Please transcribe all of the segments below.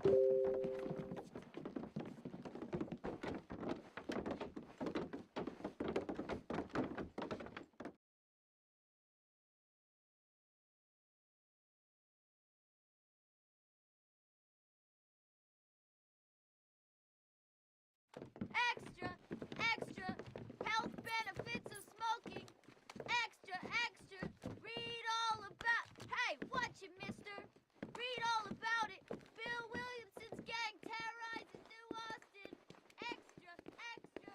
Extra! Extra! Health benefits of smoking! Extra! Extra! Read all about... Hey, watch it, mister! Read all about it! Bill Williamson's gang terrorizes New Austin! Extra! Extra!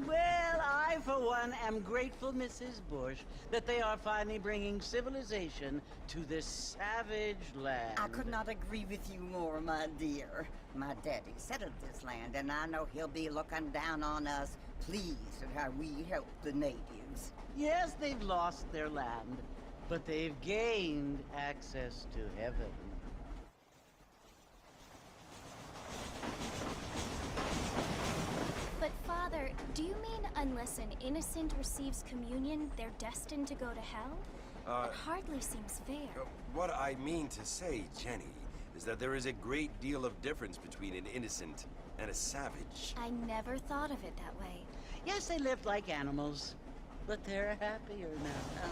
Well, I, for one, am grateful, Mrs. Bush, that they are finally bringing civilization to this savage land. I could not agree with you more, my dear. My daddy settled this land, and I know he'll be looking down on us, pleased at how we help the natives. Yes, they've lost their land, but they've gained access to heaven. But Father, do you mean unless an innocent receives communion, they're destined to go to hell? It hardly seems fair. What I mean to say, Jenny, is that there is a great deal of difference between an innocent and a savage. I never thought of it that way. Yes, they lived like animals, but they're happier now.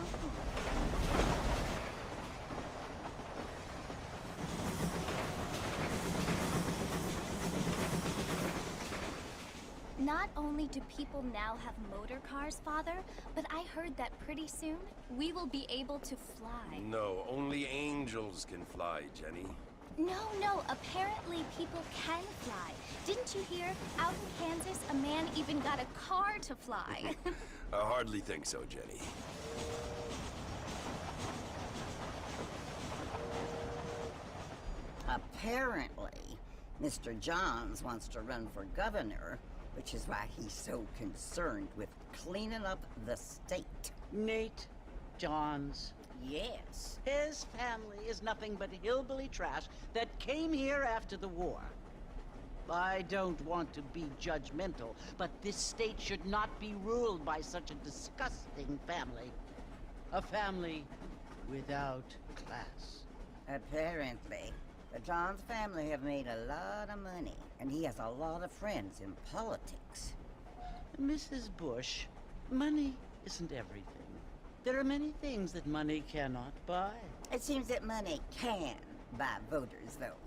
Not only do people now have motor cars, Father, but I heard that pretty soon we will be able to fly. No, only angels can fly, Jenny. No, apparently people can fly. Didn't you hear? Out in Kansas, a man even got a car to fly. I hardly think so, Jenny. Apparently, Mr. Johns wants to run for governor, which is why he's so concerned with cleaning up the state. Nate Johns. Yes. His family is nothing but hillbilly trash that came here after the war. I don't want to be judgmental, but this state should not be ruled by such a disgusting family. A family without class. Apparently. The Johns family have made a lot of money, and he has a lot of friends in politics. Mrs. Bush, money isn't everything. There are many things that money cannot buy. It seems that money can buy voters, though.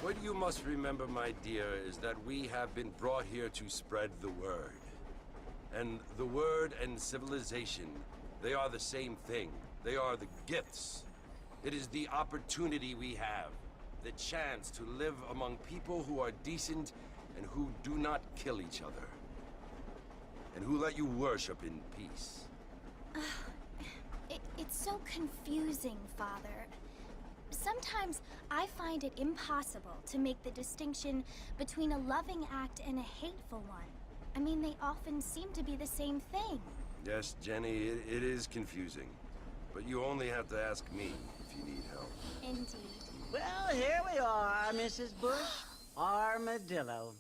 What you must remember, my dear, is that we have been brought here to spread the word. And the word and civilization, they are the same thing. They are the gifts. It is the opportunity we have, the chance to live among people who are decent and who do not kill each other, and who let you worship in peace. It's so confusing, Father. Sometimes I find it impossible to make the distinction between a loving act and a hateful one. I mean, they often seem to be the same thing. Yes, Jenny, it is confusing. But you only have to ask me if you need help. Indeed. Well, here we are, Mrs. Bush. Armadillo.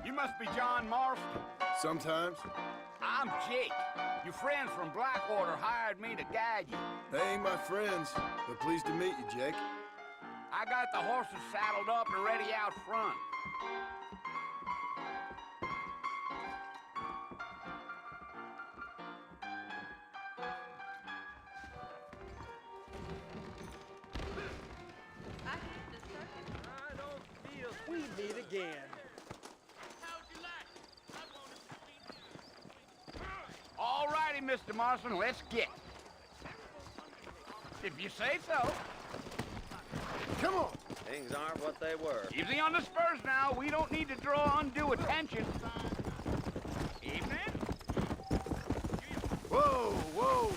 You must be John Marston. Sometimes. I'm Jake. Your friends from Blackwater hired me to guide you. They ain't my friends, but pleased to meet you, Jake. I got the horses saddled up and ready out front. We meet again. All righty, Mr. Marston, let's get. If you say so. Come on! Things aren't what they were. Easy on the spurs now. We don't need to draw undue attention. Evening? Whoa, whoa!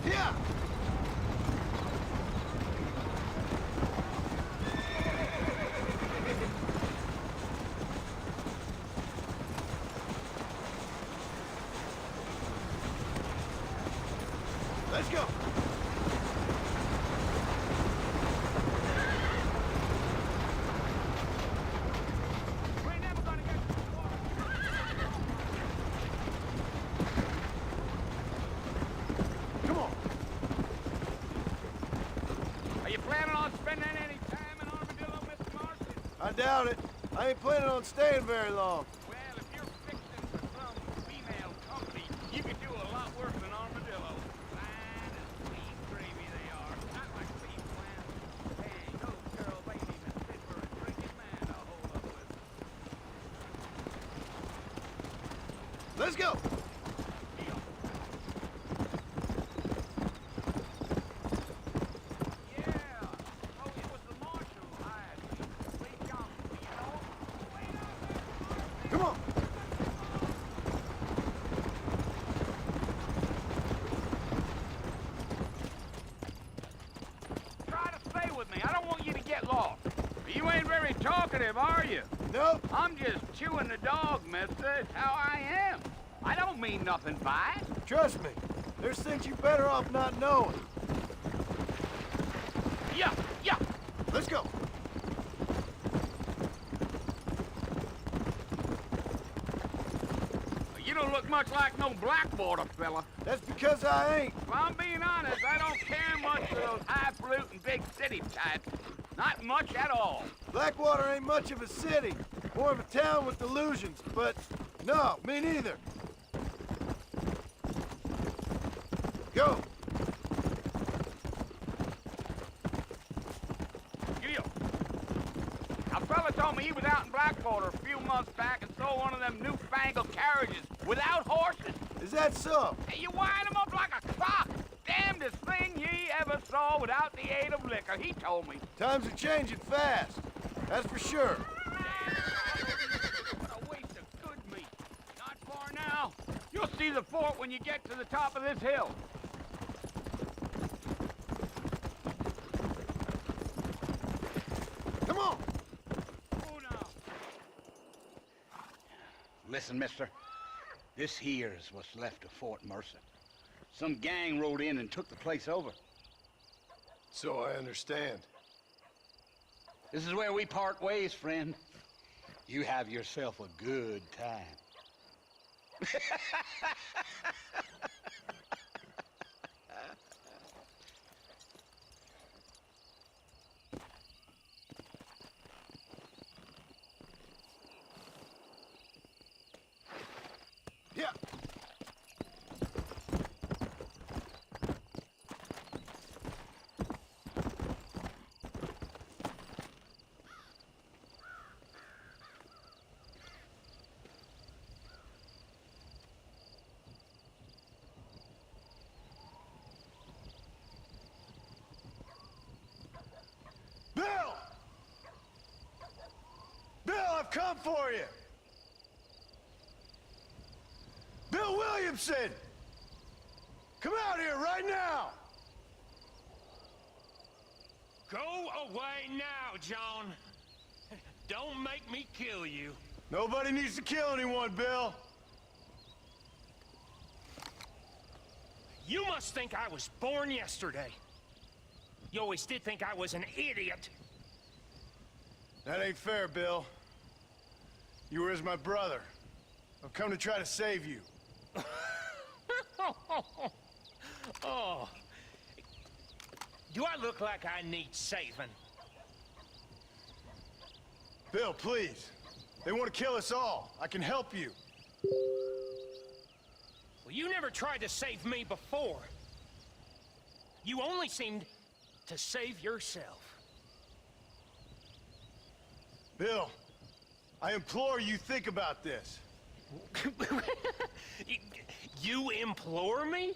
Yeah! Let's go! We ain't never gonna get to the water. Come on! Are you planning on spending any time in Armadillo, Mr. Marston? I doubt it. I ain't planning on staying very long. Well, if you're fixing for some female company, you could do a lot worse than Armadillo. Fine as beef gravy they are. Not like beef plants. Hey, those girls ain't even fit for a drinking man to hold up with. Let's go! Yeah. Oh, it was the marshal who hired me. Lee Johnson, you know? Wait up there! Come on! Try to stay with me. I don't want you to get lost. You ain't very talkative, are you? Nope. I'm just chewing the dog, mister. It's how I am. I don't mean nothing by it. Trust me. There's things you better off not knowing. Yeah, yeah. Let's go! You don't look much like no Blackwater fella. That's because I ain't. If I'm being honest, I don't care much for those highfalutin big city types. Not much at all. Blackwater ain't much of a city. More of a town with illusions, but no, me neither. Go! Gil. A fella told me he was out in Blackwater a few months back and saw one of them newfangled carriages without horses. Is that so? Hey, you wind him up like a clock. Damnedest thing ye ever saw without the aid of liquor, he told me. Times are changing fast. That's for sure. What a waste of good meat. Not far now. You'll see the fort when you get to the top of this hill. Come on! Oh, now. Listen, mister. This here is what's left of Fort Mercer. Some gang rode in and took the place over. So I understand. This is where we part ways, friend. You have yourself a good time. Yeah. Bill! Bill, I've come for you! Bill Williamson! Come out here right now! Go away now, John. Don't make me kill you. Nobody needs to kill anyone, Bill. You must think I was born yesterday. You always did think I was an idiot. That ain't fair, Bill. You were as my brother. I've come to try to save you. Oh. Do I look like I need saving? Bill, please. They want to kill us all. I can help you. Well, you never tried to save me before. You only seemed to save yourself. Bill, I implore you think about this. You implore me?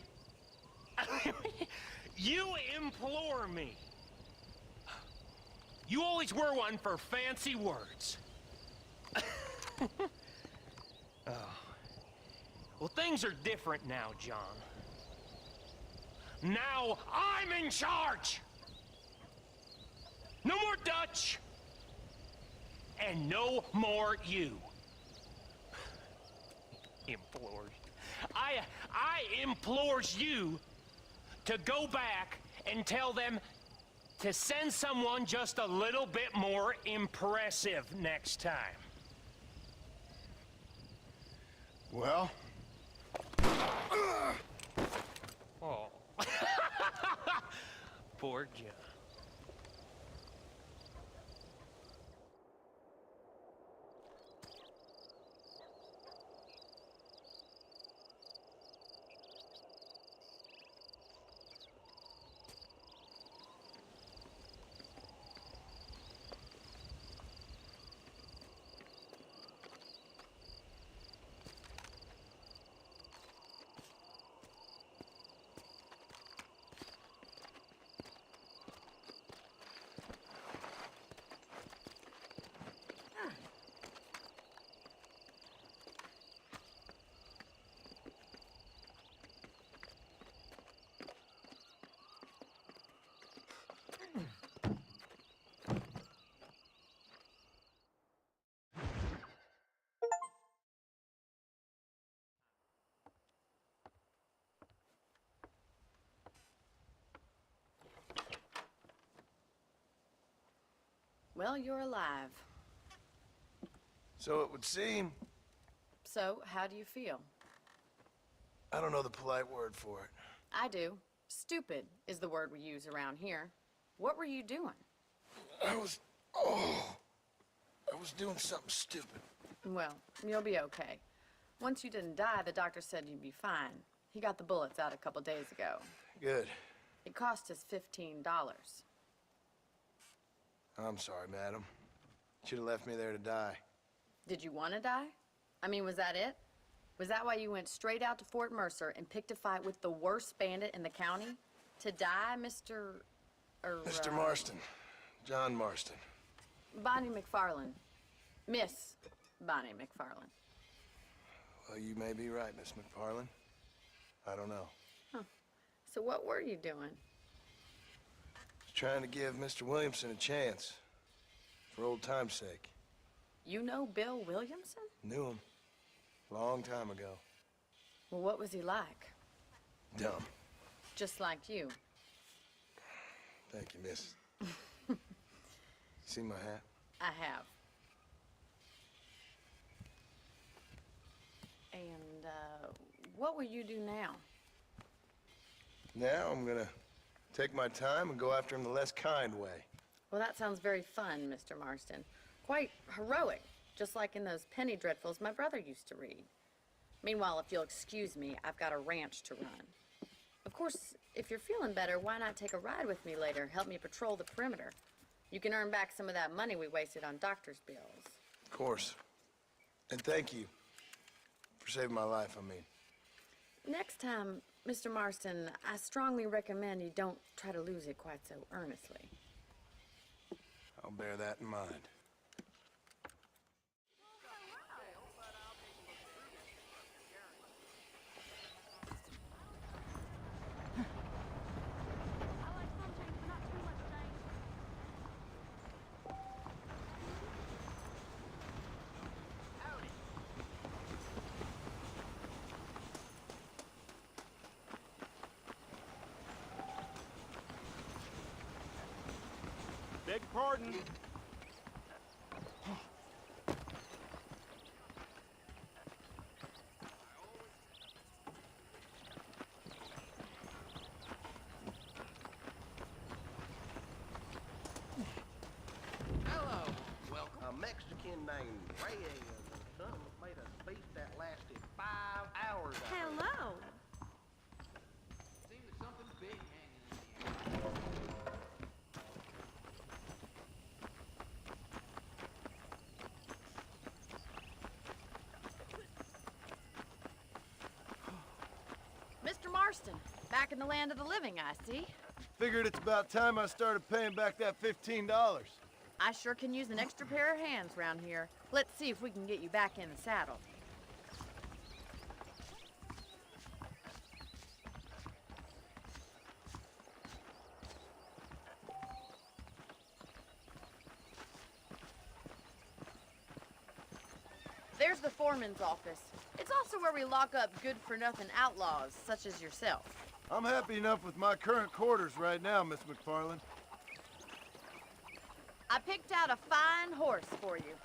You implore me. You always were one for fancy words. Oh. Well, things are different now, John. Now I'm in charge! No more Dutch! And no more you. Implores. I implores you to go back and tell them to send someone just a little bit more impressive next time. Well? Oh. Poor John. Well, you're alive. So it would seem. So, how do you feel? I don't know the polite word for it. I do. Stupid is the word we use around here. What were you doing? I was doing something stupid. Well, you'll be okay. Once you didn't die, the doctor said you'd be fine. He got the bullets out a couple days ago. Good. It cost us $15. I'm sorry, madam. Should have left me there to die. Did you want to die? I mean, was that it? Was that why you went straight out to Fort Mercer and picked a fight with the worst bandit in the county? To die, Mr. Mr. Marston. John Marston. Bonnie McFarland. Miss Bonnie McFarland. Well, you may be right, Miss McFarland. I don't know. Huh. So what were you doing? Trying to give Mr. Williamson a chance. For old time's sake. You know Bill Williamson? Knew him. Long time ago. Well, what was he like? Dumb. Just like you. Thank you, miss. See my hat? I have. And, what will you do now? Now I'm gonna take my time and go after him the less kind way. Well, that sounds very fun, Mr. Marston. Quite heroic, just like in those penny dreadfuls my brother used to read. Meanwhile, if you'll excuse me, I've got a ranch to run. Of course, if you're feeling better, why not take a ride with me later? Help me patrol the perimeter. You can earn back some of that money we wasted on doctor's bills. Of course. And thank you for saving my life, I mean. Next time, Mr. Marston, I strongly recommend you don't try to lose it quite so earnestly. I'll bear that in mind. Beg pardon. Hello. Welcome. A Mexican named Reyes or something made a speech that lasted 5 hours. Hello. Seemed there's something big hanging in the air. Mr. Marston, back in the land of the living, I see. Figured it's about time I started paying back that $15. I sure can use an extra pair of hands round here. Let's see if we can get you back in the saddle. There's the foreman's office. It's also where we lock up good-for-nothing outlaws, such as yourself. I'm happy enough with my current quarters right now, Miss McFarland. I picked out a fine horse for you.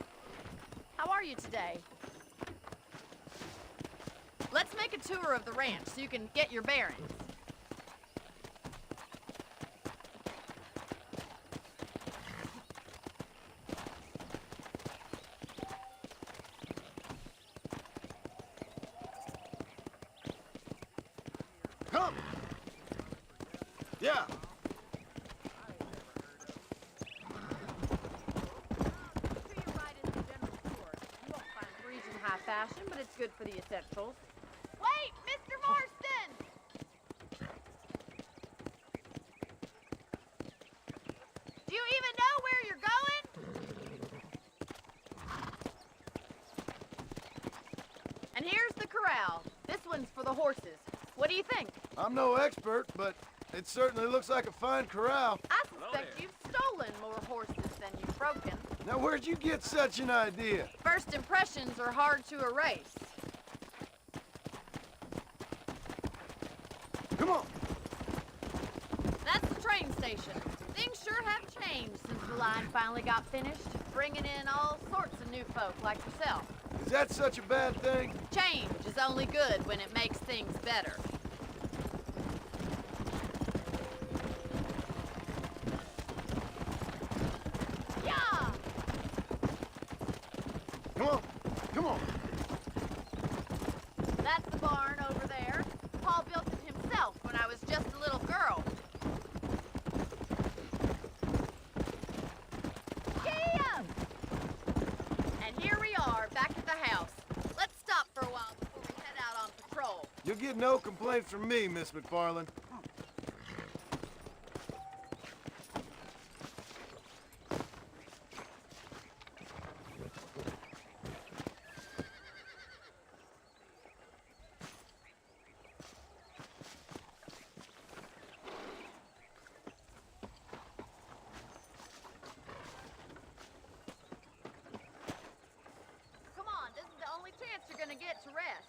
How are you today? Let's make a tour of the ranch so you can get your bearings. Come! Yeah! High fashion, but it's good for the essentials. Wait, Mr. Marston! Do you even know where you're going? And here's the corral. This one's for the horses. What do you think? I'm no expert, but it certainly looks like a fine corral. I suspect you've stolen more horses than you've broken. Now, where'd you get such an idea? First impressions are hard to erase. Come on! That's the train station. Things sure have changed since the line finally got finished, bringing in all sorts of new folk like yourself. Is that such a bad thing? Change is only good when it makes things better. Yeah! Come on! Come on! That's the barn over there. Paul built it himself when I was just a little girl. Yeah! And here we are, back at the house. Let's stop for a while before we head out on patrol. You'll get no complaints from me, Miss McFarland. Come on, this is the only chance you're gonna get to rest.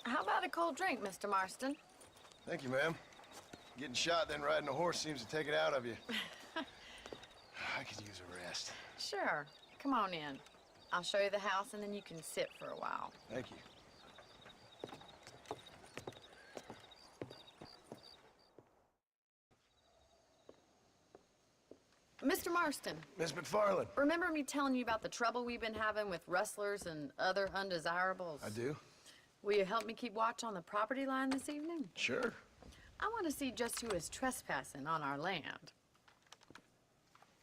How about a cold drink, Mr. Marston? Thank you, ma'am. Getting shot then riding a horse seems to take it out of you. I could use a rest. Sure. Come on in. I'll show you the house and then you can sit for a while. Thank you. Mr. Marston, Miss McFarland. remember me telling you about the trouble we've been having with rustlers and other undesirables? I do? Will you help me keep watch on the property line this evening? Sure. I want to see just who is trespassing on our land.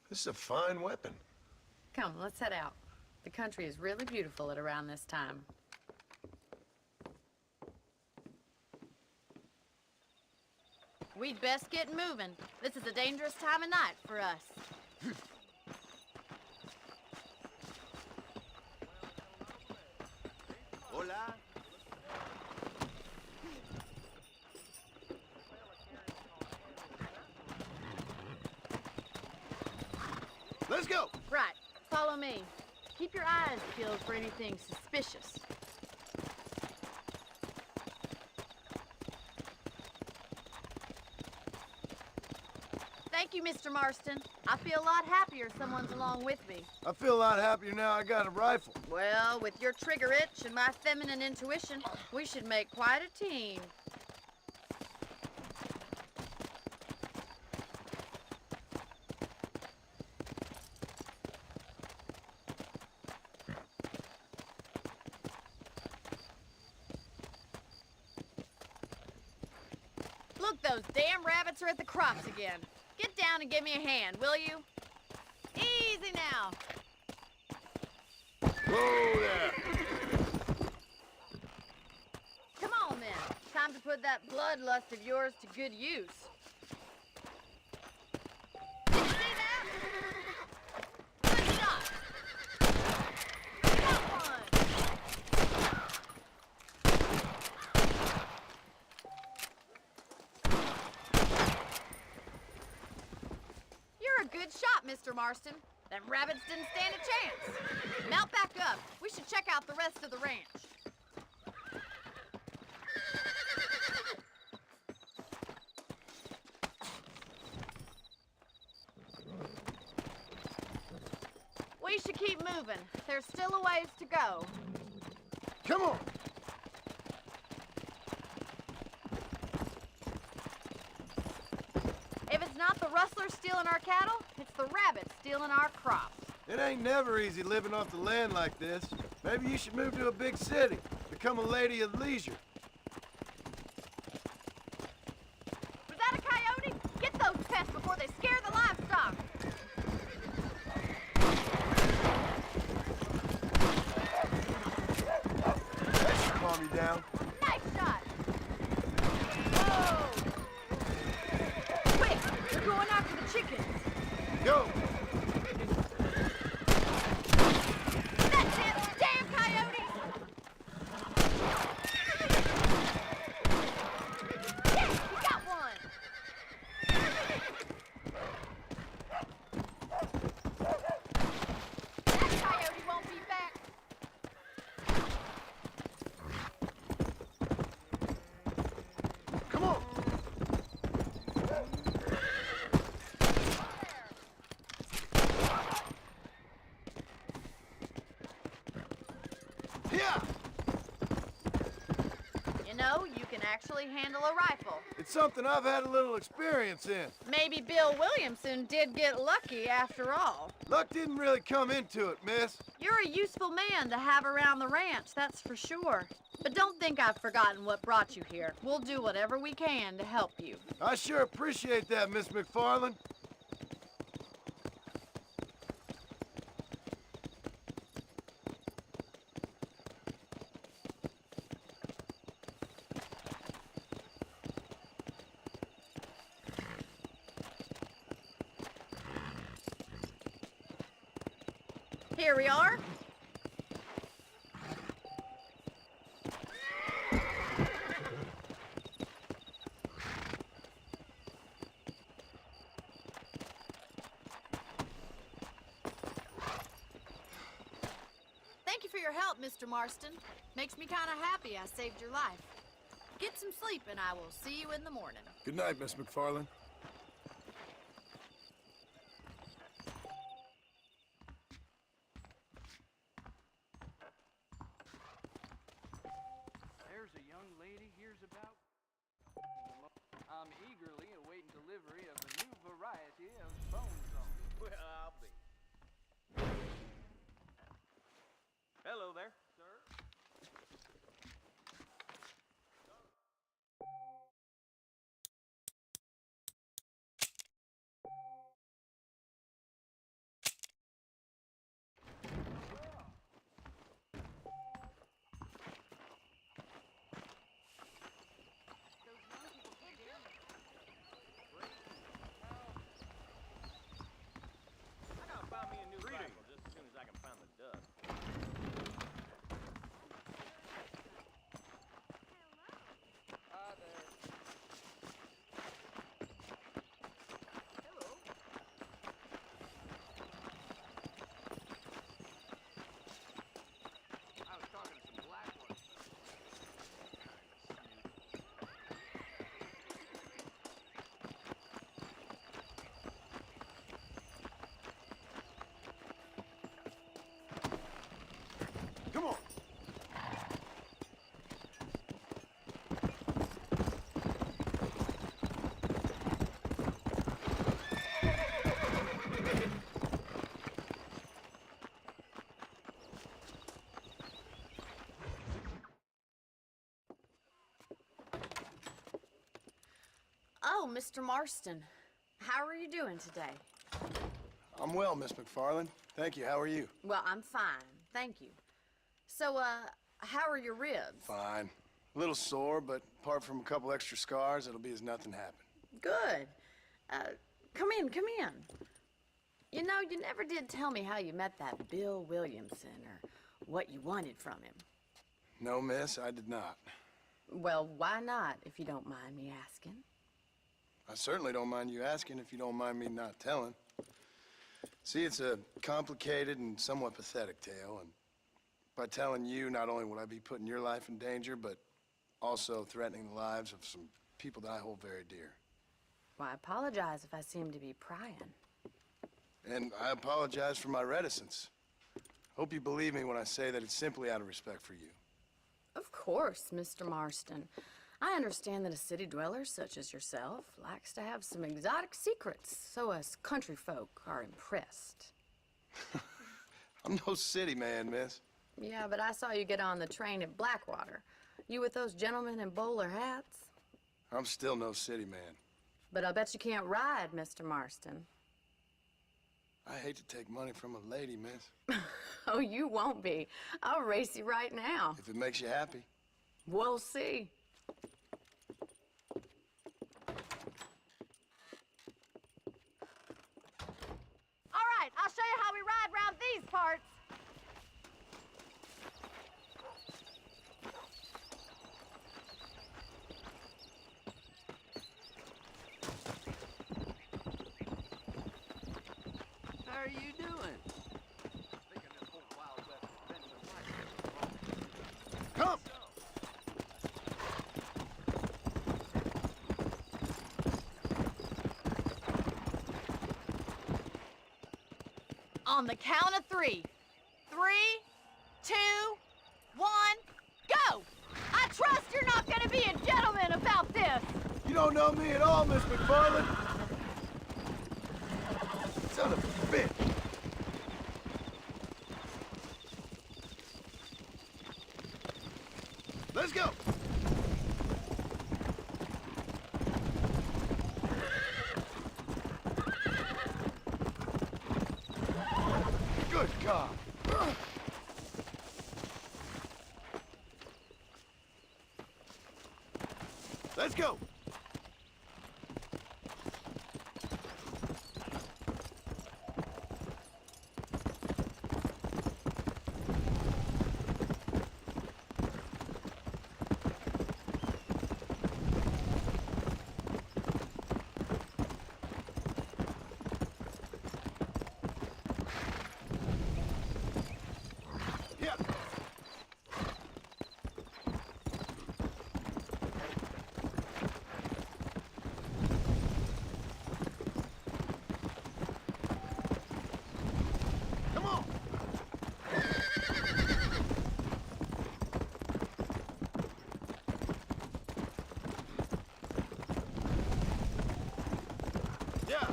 This is a fine weapon. Come, let's head out. The country is really beautiful at around this time. We'd best get moving. This is a dangerous time of night for us. Hola. Let's go! Right, follow me. Keep your eyes peeled for anything suspicious. Thank you, Mr. Marston. I feel a lot happier someone's along with me. I feel a lot happier now I got a rifle. Well, with your trigger itch and my feminine intuition, we should make quite a team. Look, those damn rabbits are at the crops again. Get down and give me a hand, will you? Easy now. Whoa there! Come on, then. Time to put that bloodlust of yours to good use. Did you see that? Good shot. Got one. You're a good shot, Mr. Marston. Them rabbits didn't stand a chance. Mount back up. We should check out the rest of the ranch. We should keep moving. There's still a ways to go. Come on! If it's not the rustlers stealing our cattle, it's the rabbits stealing our crops. It ain't never easy living off the land like this. Maybe you should move to a big city. Become a lady of leisure. Was that a coyote? Get those pests before they scare the livestock. That should calm you down. Nice shot. Whoa! Quick, they're going after the chickens. Go! That's it, damn coyotes! Yes, we got one! That coyote won't be back. Come on! Yeah! You know, you can actually handle a rifle. It's something I've had a little experience in. Maybe Bill Williamson did get lucky after all. Luck didn't really come into it, miss. You're a useful man to have around the ranch, that's for sure. But don't think I've forgotten what brought you here. We'll do whatever we can to help you. I sure appreciate that, Miss McFarland. Here we are. Thank you for your help, Mr. Marston. Makes me kind of happy I saved your life. Get some sleep and I will see you in the morning. Good night, Miss McFarland. There's a young lady here's about. I'm eagerly awaiting delivery of a new variety of bone drum. Well, I'll be. Hello there, sir. Oh, Mr. Marston. How are you doing today? I'm well, Miss McFarland. Thank you. How are you? Well, I'm fine. Thank you. So, how are your ribs? Fine. A little sore, but apart from a couple extra scars, it'll be as nothing happened. Good. Come in, come in. You know, you never did tell me how you met that Bill Williamson or what you wanted from him. No, miss, I did not. Well, why not, if you don't mind me asking? I certainly don't mind you asking if you don't mind me not telling. See, it's a complicated and somewhat pathetic tale, and by telling you, not only would I be putting your life in danger, but also threatening the lives of some people that I hold very dear. Well, I apologize if I seem to be prying. And I apologize for my reticence. Hope you believe me when I say that it's simply out of respect for you. Of course, Mr. Marston. I understand that a city dweller such as yourself likes to have some exotic secrets, so us country folk are impressed. I'm no city man, miss. Yeah, but I saw you get on the train at Blackwater. You with those gentlemen in bowler hats? I'm still no city man. But I bet you can't ride, Mr. Marston. I hate to take money from a lady, miss. Oh, you won't be. I'll race you right now. If it makes you happy. We'll see. All right, I'll show you how we ride around these parts. How are you doing? Come! On the count of 3. 3, 2, 1, go! I trust you're not gonna be a gentleman about this. You don't know me at all, Miss McFarland. Son of a bitch. Let's go. Good God. Let's go. Yeah. Come on. Yeah.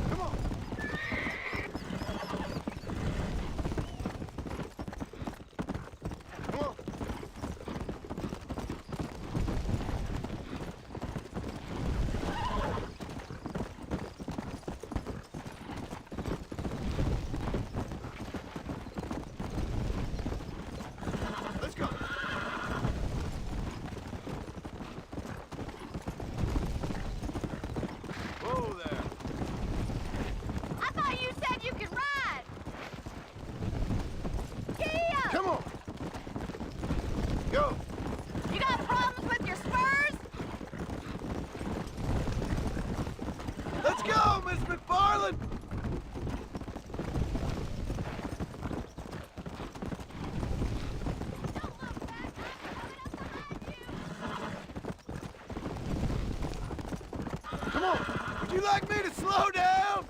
Come on. Come on. Let's go. Whoa there. I thought you said you could ride. Kia! Come on. Go. You got problems with your spurs? Let's go, Miss McFarland. Don't look back. I'm coming up behind you. Come on. Would you like me to slow down?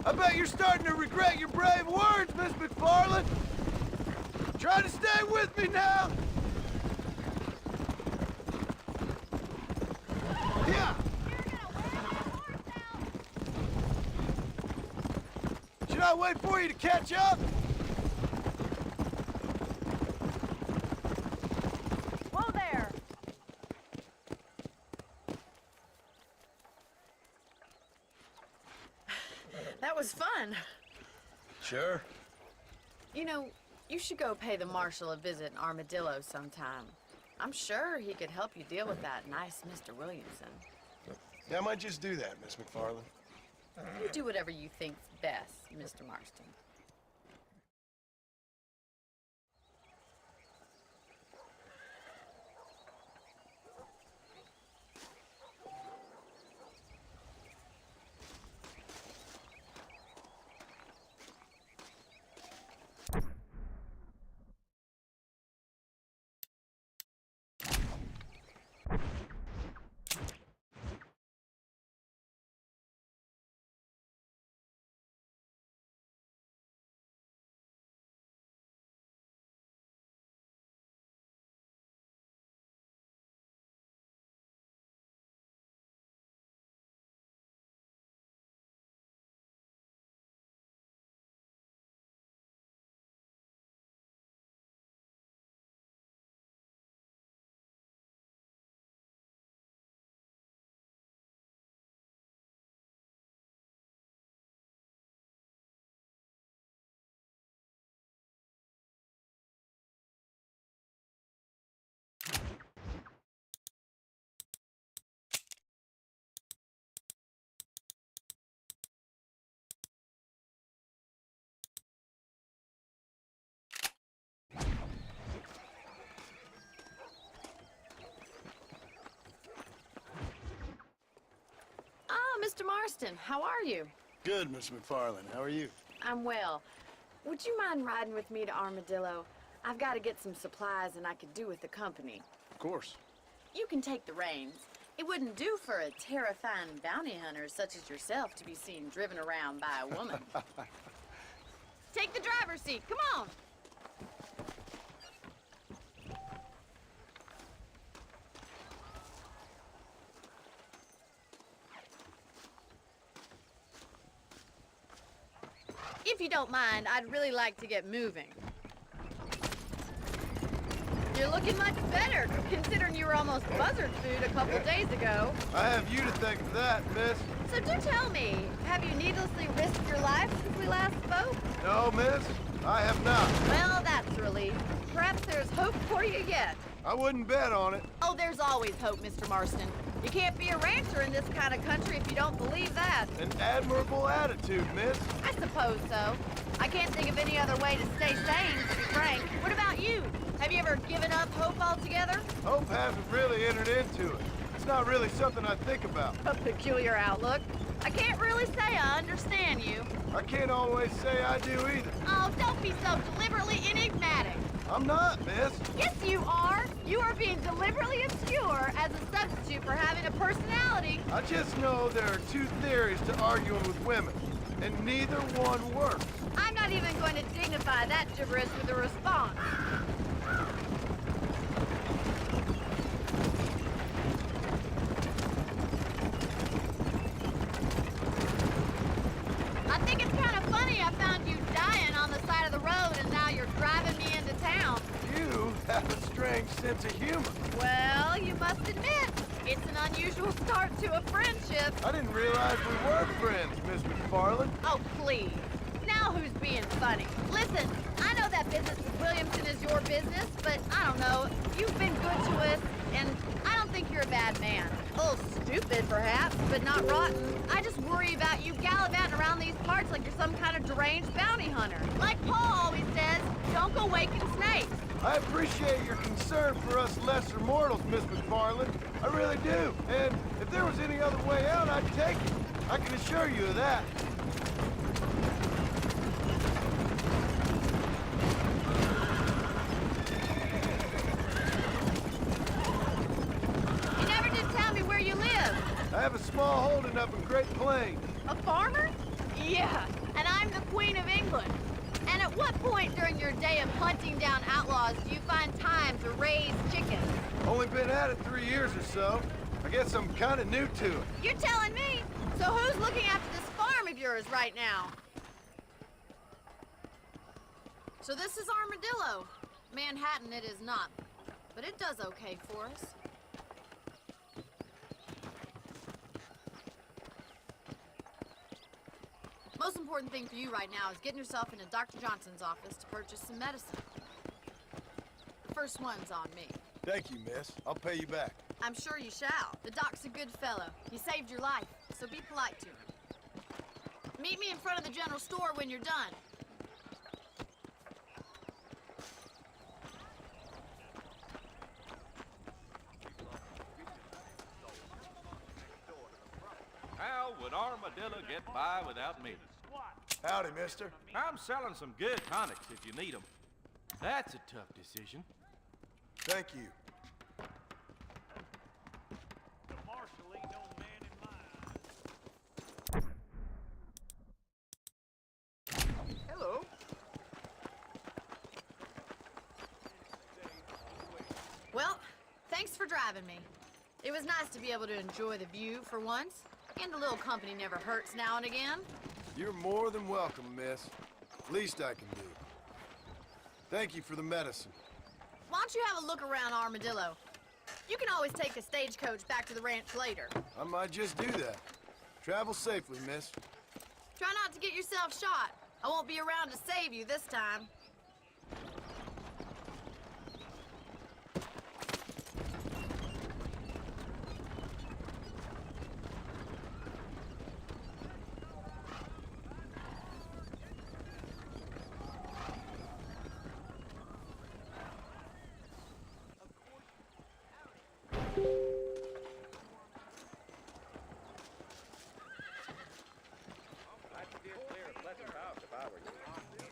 I bet you're starting to regret your brave words, Miss McFarland. Try to stay with me now. I wait for you to catch up? Whoa there! That was fun. Sure. You know, you should go pay the marshal a visit in Armadillo sometime. I'm sure he could help you deal with that nice Mr. Williamson. Yeah, I might just do that, Miss McFarland. You do whatever you think's best, Mr. Marston. Mr. Marston, how are you? Good, Miss McFarland. How are you? I'm well. Would you mind riding with me to Armadillo? I've got to get some supplies and I could do with the company. Of course. You can take the reins. It wouldn't do for a terrifying bounty hunter such as yourself to be seen driven around by a woman. Take the driver's seat. Come on. If you don't mind, I'd really like to get moving. You're looking much better, considering you were almost buzzard food a couple days ago. I have you to thank for that, miss. So do tell me, have you needlessly risked your life since we last spoke? No, miss, I have not. Well, that's a relief. Perhaps there's hope for you yet. I wouldn't bet on it. Oh, there's always hope, Mr. Marston. You can't be a rancher in this kind of country if you don't believe that. An admirable attitude, miss. I suppose so. I can't think of any other way to stay sane, to be frank. What about you? Have you ever given up hope altogether? Hope hasn't really entered into it. It's not really something I think about. A peculiar outlook. I can't really say I understand you. I can't always say I do either. Oh, don't be so deliberately enigmatic. I'm not, miss. Yes, you are. You are being deliberately obscure as a substitute for having a personality. I just know there are two theories to arguing with women, and neither one works. I'm not even going to dignify that gibberish with a response. I think it's kind of funny I found you dying on the side of the road and now you're driving me into town. You have a strange sense of humor. Well, you must admit, it's an unusual start to a friendship. I didn't realize we were friends, Miss McFarland. Oh, please. Now who's being funny? Listen, I know that business with Williamson is your business, but I don't know. You've been good to us, and I don't think you're a bad man. A little stupid, perhaps, but not rotten. I just worry about you gallivanting around these parts like you're some kind of deranged bounty hunter. Like Paul always says, don't go waking snakes. I appreciate your concern for us lesser mortals, Miss McFarland. I really do. And if there was any other way out, I'd take it. I can assure you of that. You never did tell me where you live. I have a small holding up in Great Plains. A farmer? Yeah, and I'm the Queen of England. And at what point during your day of hunting down outlaws do you find time to raise chickens? Only been at it 3 years or so. I guess I'm kind of new to it. You're telling me? So who's looking after this farm of yours right now? So this is Armadillo. Manhattan it is not, but it does okay for us. Most important thing for you right now is getting yourself into Dr. Johnson's office to purchase some medicine. The first one's on me. Thank you, miss. I'll pay you back. I'm sure you shall. The doc's a good fellow. He saved your life, so be polite to him. Meet me in front of the general store when you're done. How would Armadillo get by without me? Howdy, mister. I'm selling some good tonics if you need them. That's a tough decision. Thank you. The marshal ain't no man in my eyes. Hello. Well, thanks for driving me. It was nice to be able to enjoy the view for once, and a little company never hurts now and again. You're more than welcome, miss. Least I can do. Thank you for the medicine. Why don't you have a look around Armadillo? You can always take a stagecoach back to the ranch later. I might just do that. Travel safely, miss. Try not to get yourself shot. I won't be around to save you this time.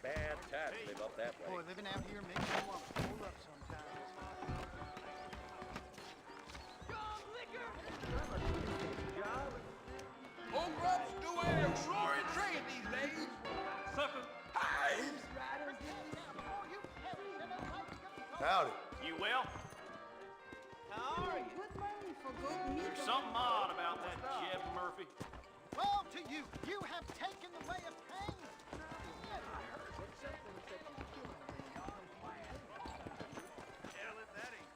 Bad times live up that way. Boy, living out here makes me want to pull up sometimes. Old grubs doing a roaring trade these days. Sucker. Howdy. You well? How are you? There's something odd about that Jeb Murphy. Well, to you, you have taken the way of pain. Hell, if that ain't.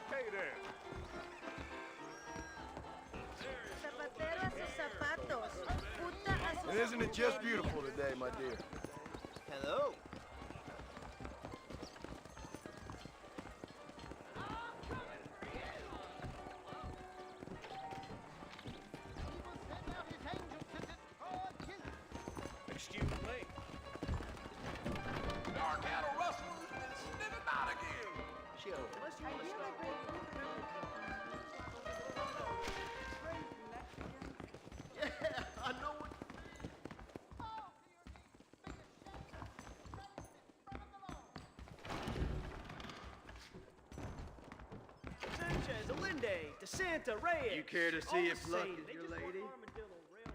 Hey there. Zapatero a sus zapatos. Puta a sus And isn't it just beautiful today, my dear? Hello. Excuse me. Dark cattle rustlers been sniffing out again. Sure. Unless you want to stop. Yeah, I know it. Sanchez, Allende, DeSanta, Reyes. You care to see All if the luck same, is they your just want lady? Armadillo Railroad.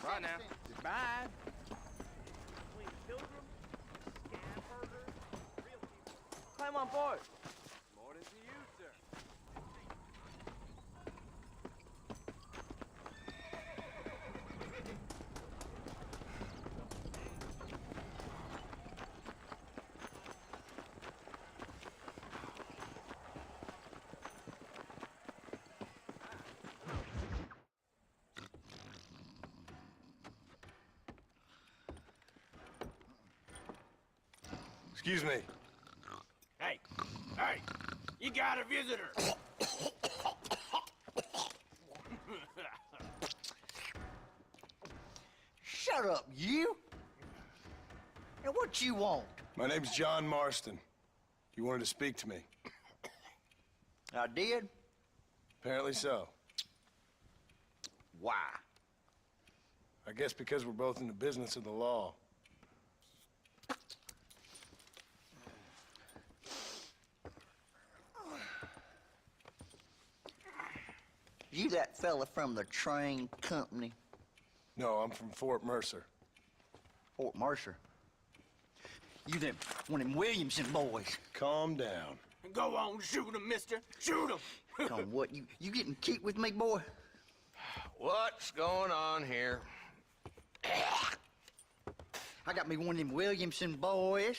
Right now. Goodbye. Between Pilgrim, Scamburger, real people. Climb on board. Morning to you, sir. Excuse me. Hey, hey, you got a visitor. Shut up, you. And what you want? My name's John Marston. You wanted to speak to me. I did. Apparently so. Why? I guess because we're both in the business of the law. You that fella from the train company? No, I'm from Fort Mercer. Fort Mercer? You them, one of them Williamson boys. Calm down. Go on, shoot him, mister. Shoot him. Come on, what, you getting kicked with me, boy? What's going on here? I got me one of them Williamson boys.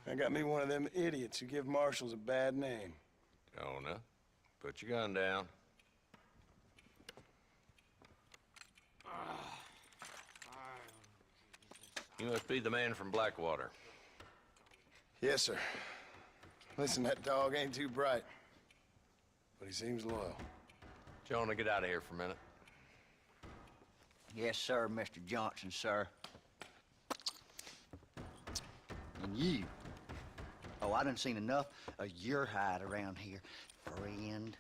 I got me one of them idiots who give marshals a bad name. Jonah, put your gun down. You must be the man from Blackwater. Yes, sir. Listen, that dog ain't too bright, but he seems loyal. Jonah, get out of here for a minute. Yes, sir, Mr. Johnson, sir. And you. Oh, I done seen enough of your hide around here, friend.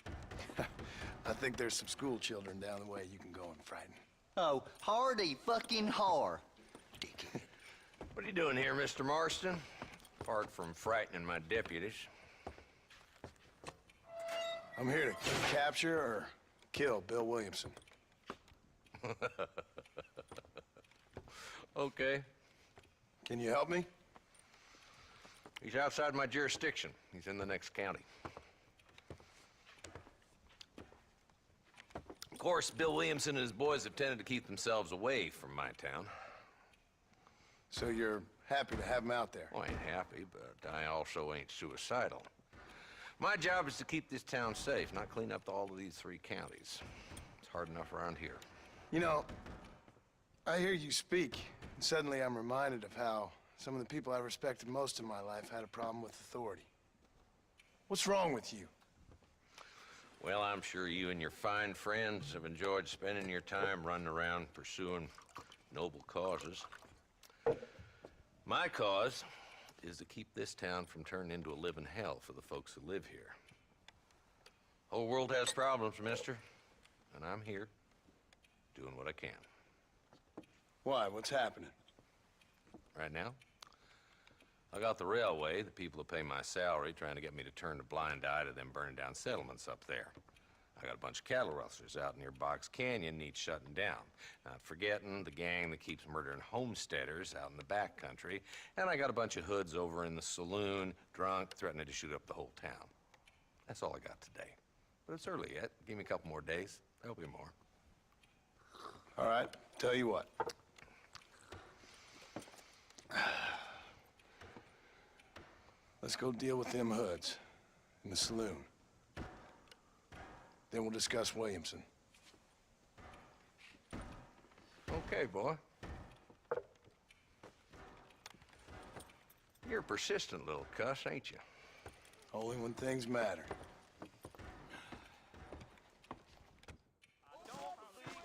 I think there's some school children down the way you can go and frighten. Oh, hardy fucking har. Dickhead. What are you doing here, Mr. Marston? Apart from frightening my deputies. I'm here to capture or kill Bill Williamson. Okay. Can you help me? He's outside my jurisdiction. He's in the next county. Of course, Bill Williamson and his boys have tended to keep themselves away from my town. So you're happy to have him out there? Well, I ain't happy, but I also ain't suicidal. My job is to keep this town safe, not clean up all of these 3 counties. It's hard enough around here. You know, I hear you speak, and suddenly I'm reminded of how some of the people I respected most in my life had a problem with authority. What's wrong with you? Well, I'm sure you and your fine friends have enjoyed spending your time running around pursuing noble causes. My cause is to keep this town from turning into a living hell for the folks who live here. Whole world has problems, mister, and I'm here doing what I can. Why? What's happening? Right now, I got the railway, the people who pay my salary, trying to get me to turn a blind eye to them burning down settlements up there. I got a bunch of cattle rustlers out near Box Canyon needs shutting down. Not forgetting the gang that keeps murdering homesteaders out in the back country. And I got a bunch of hoods over in the saloon, drunk, threatening to shoot up the whole town. That's all I got today. But it's early yet. Give me a couple more days. There'll be more. All right, tell you what. Let's go deal with them hoods in the saloon. Then we'll discuss Williamson. Okay, boy. You're a persistent little cuss, ain't you? Only when things matter.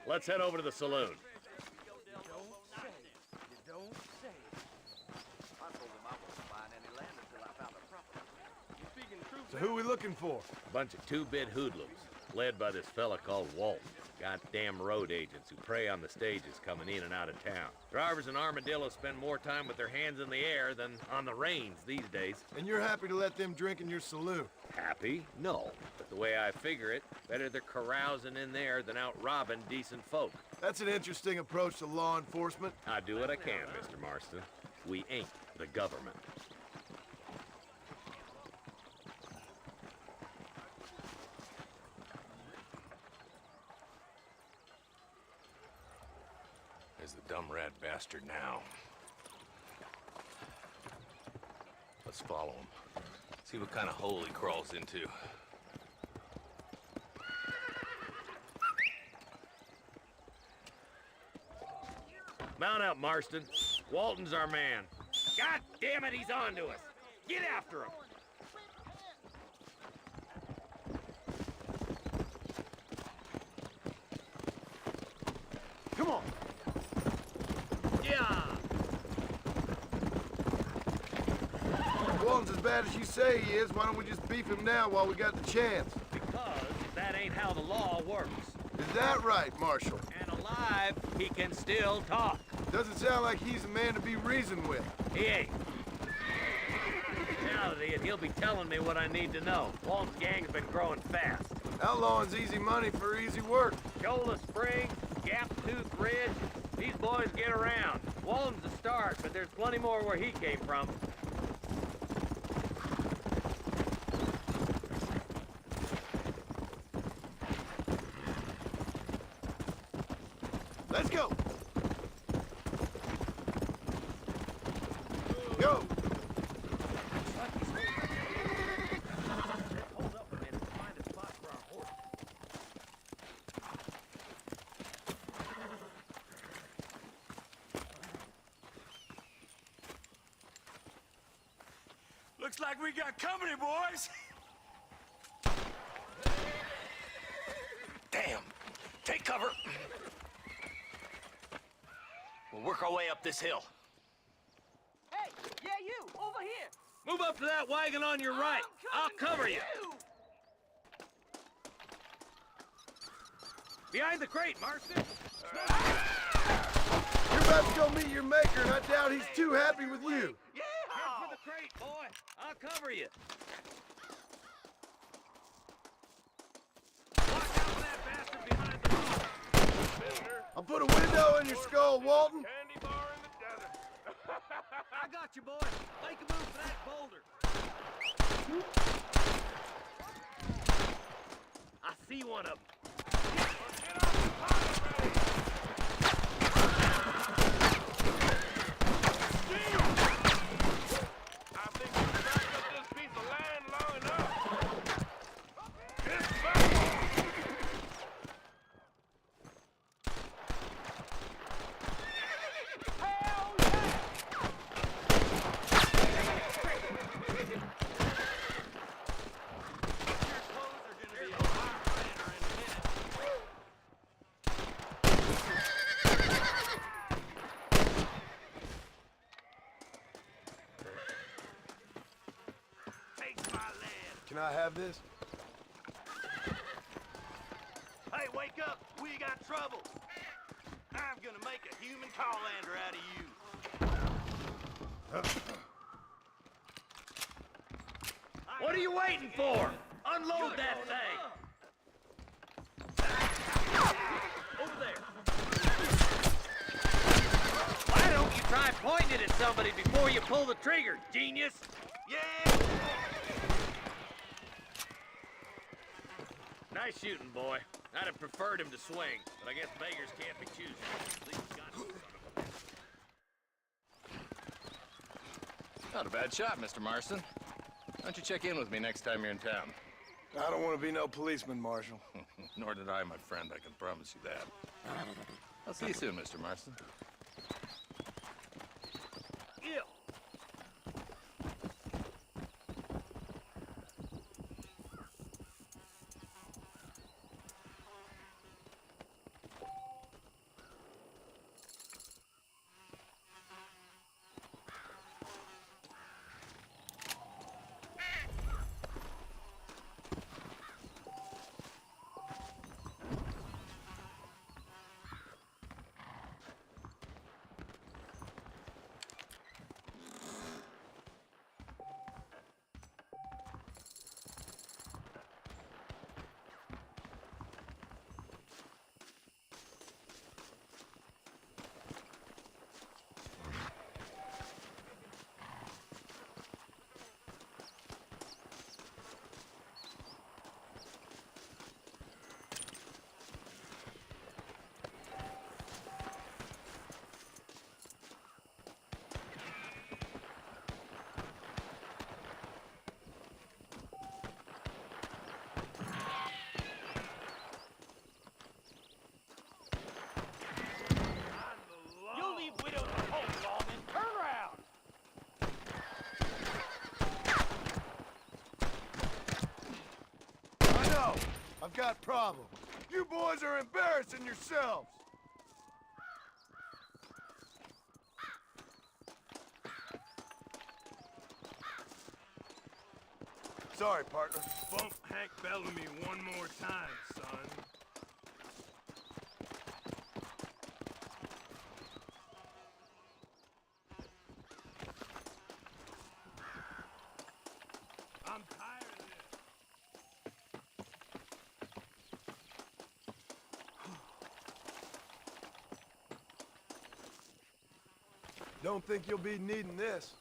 Let's head over to the saloon. So who are we looking for? A bunch of two-bit hoodlums, led by this fella called Walton. Goddamn road agents who prey on the stages coming in and out of town. Drivers in Armadillo spend more time with their hands in the air than on the reins these days. And you're happy to let them drink in your saloon? Happy? No. But the way I figure it, better they're carousing in there than out robbing decent folk. That's an interesting approach to law enforcement. I do what I can, Mr. Marston. We ain't the government. There's the dumb rat bastard now. Let's follow him. See what kind of hole he crawls into. Mount up, Marston. Walton's our man. God damn it, he's on to us. Get after him. Come on. Yeah. If Walton's as bad as you say he is, why don't we just beef him now while we got the chance? Because that ain't how the law works. Is that right, Marshal? And alive, he can still talk. Doesn't sound like he's a man to be reasoned with. He ain't. Now that he'll be telling me what I need to know. Walton's gang's been growing fast. Outlawing's easy money for easy work. Shoulder Springs, Gap Tooth Ridge, these boys get around. Walden's the start, but there's plenty more where he came from. Let's go. Go. Hold up a minute, find a spot for our horse. Looks like we got company, boys. Damn. Take cover. We'll work our way up this hill. Hey, yeah, you, over here. Move up to that wagon on your right. I'll cover you. Behind the crate, Marston. You're about to go meet your maker, and I doubt he's too happy with you. Head for the crate, boy. I'll cover you. Watch out for that bastard behind the wall. I'll put a window in your skull, Walton. Candy bar in the desert. I got you, boy. Make a move for that boulder. I see one of them. Get off the pot already. I think we can back up this piece of land long enough. This back. Hell yeah! Your clothes are gonna be a lot better in a minute. Take my land. Can I have this? Hey, wake up! We got trouble! I'm gonna make a human Callander out of you. What are you waiting for? Unload that thing! Over there. Why don't you try pointing it at somebody before you pull the trigger, genius? Yeah! Nice shooting, boy. I'd have preferred him to swing, but I guess beggars can't be choosers. At least he's got some son of a- Not a bad shot, Mr. Marston. Why don't you check in with me next time you're in town? I don't want to be no policeman, Marshal. Nor did I, my friend. I can promise you that. I'll see you soon, Mr. Marston. Yeah. You leave widows at home, Lawman. Turn around. I know. I've got problems. You boys are embarrassing yourselves. Sorry, partner. Bump Hank Bellamy one more time, son. I'm tired of this. Don't think you'll be needing this.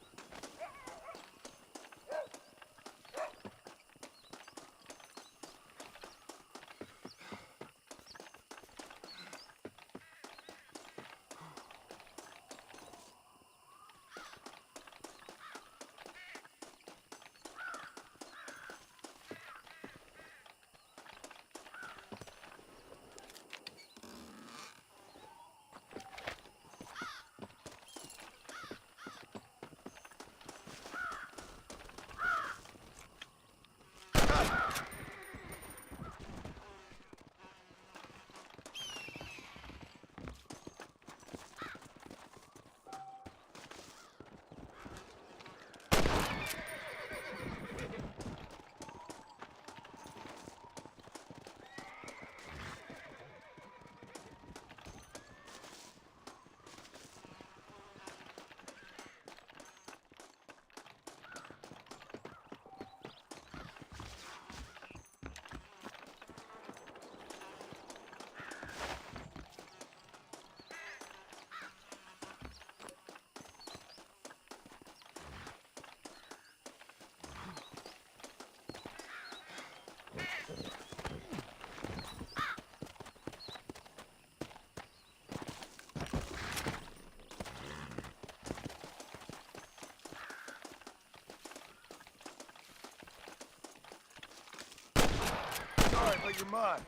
Sorry, but you're mine.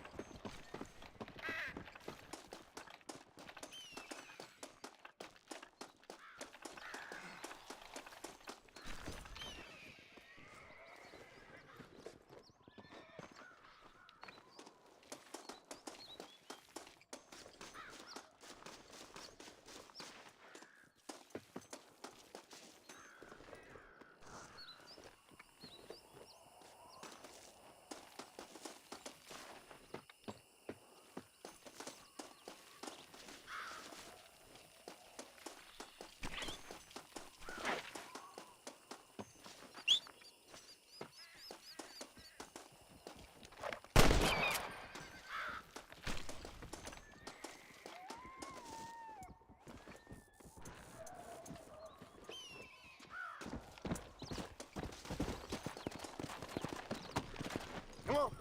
Come on.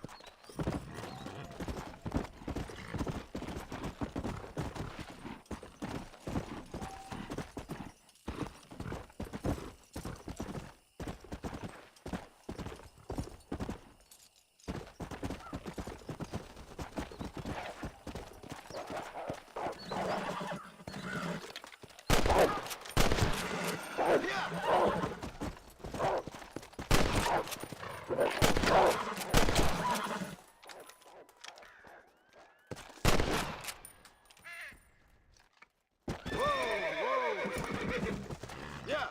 Yeah.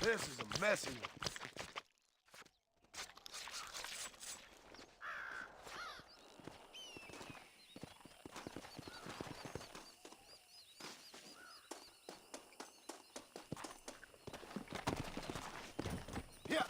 This is a messy one. Yeah.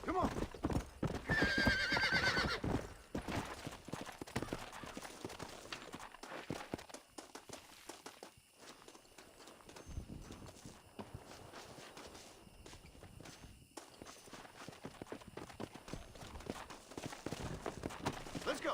Come on. Let's go.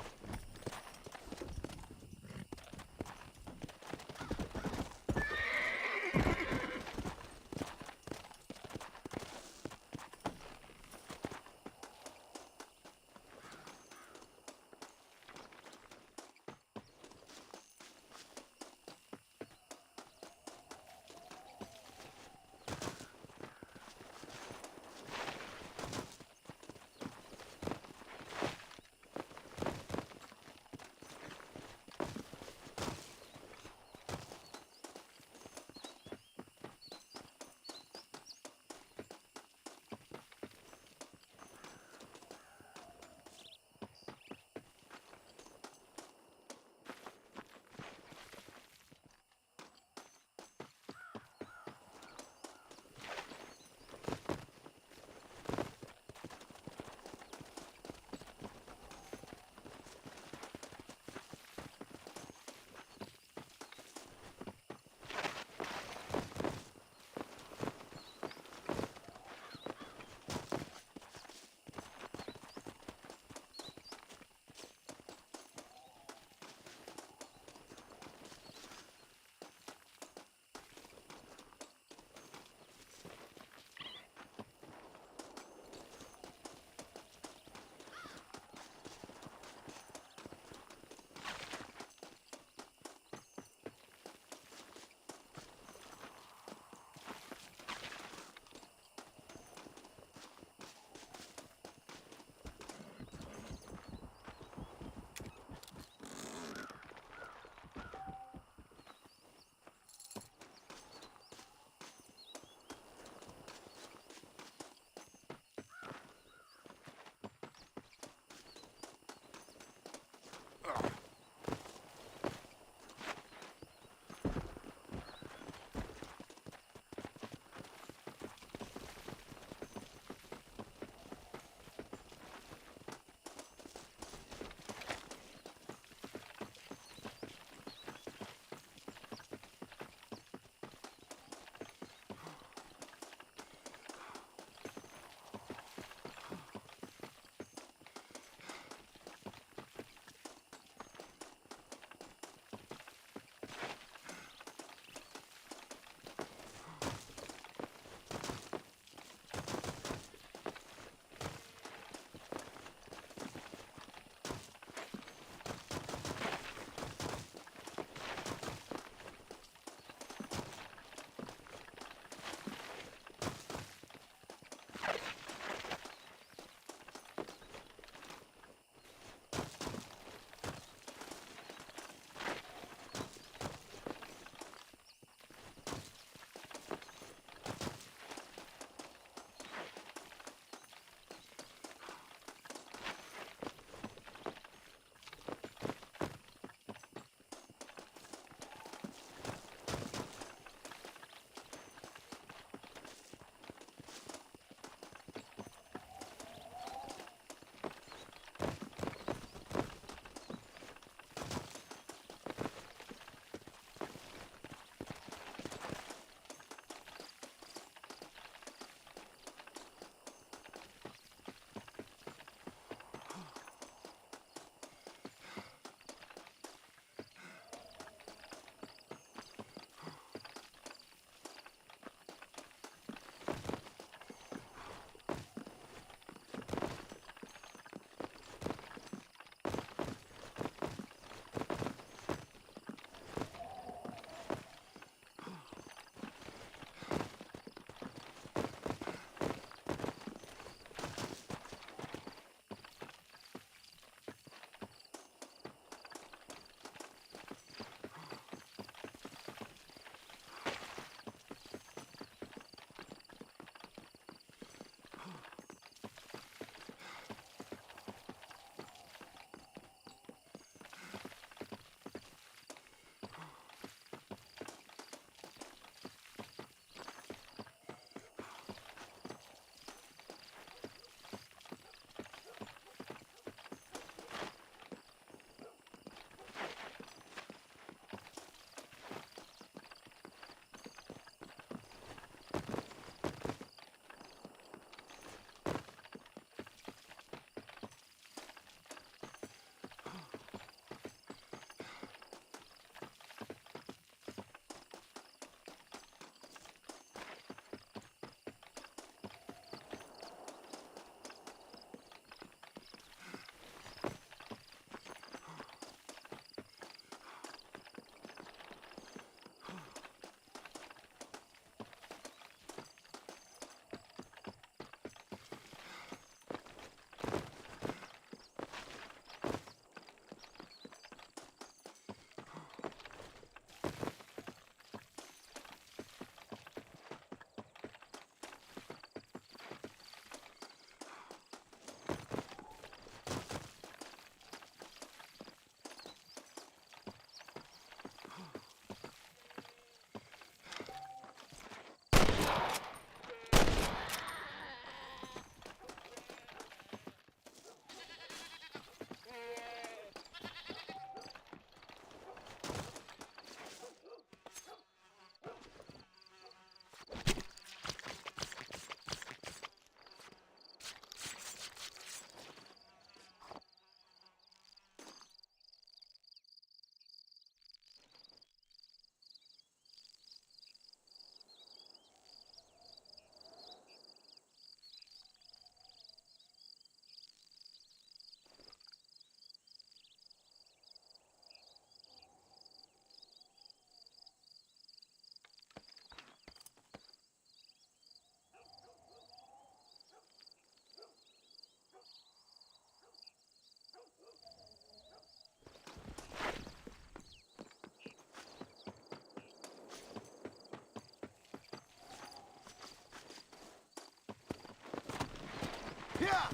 Yeah!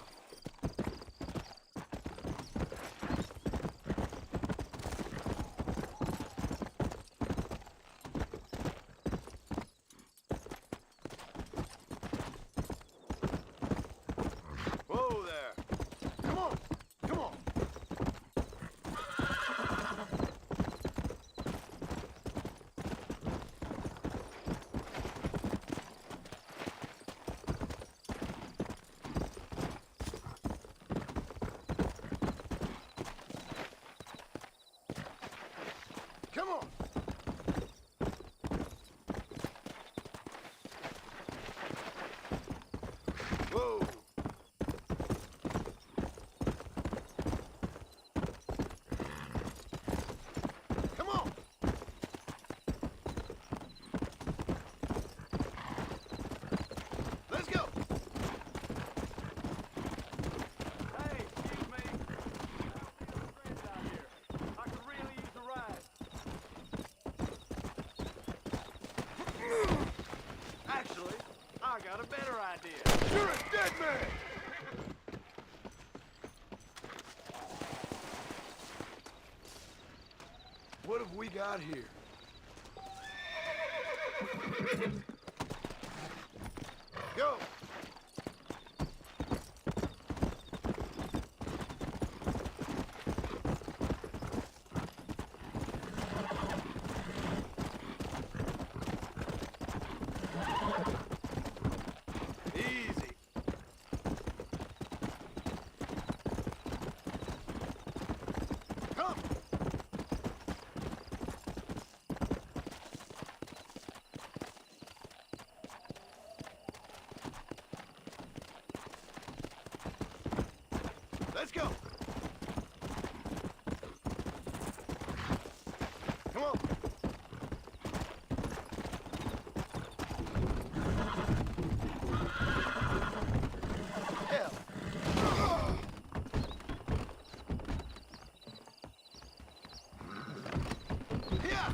Whoa there! Come on! Come on! Come on! Whoa! Come on! Let's go! Hey, excuse me. Friends out here. I could really use a ride. Actually, I got a better idea. You're a dead man! What have we got here? Go! Easy. Come! Let's go! Come on! Hell! Yeah!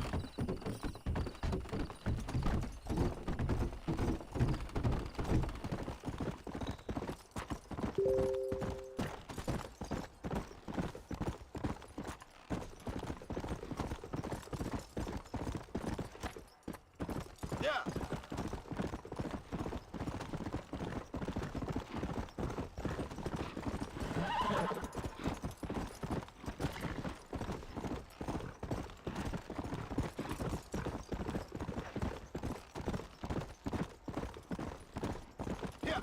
Yeah! Yeah!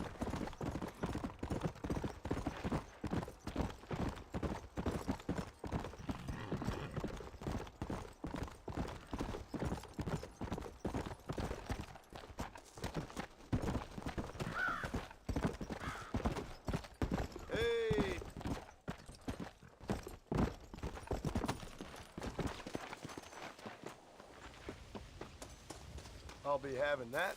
Hey! I'll be having that.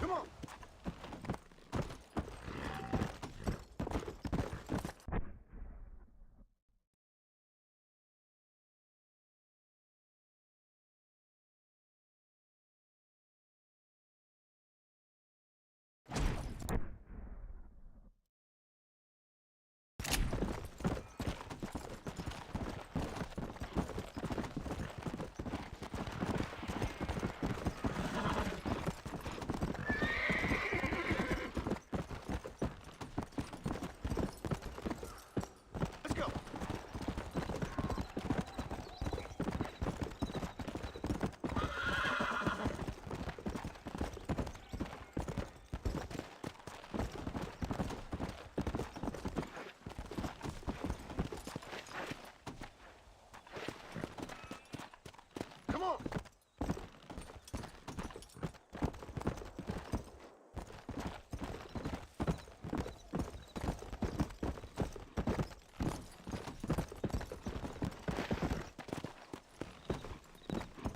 Come on! Let's go! Come on!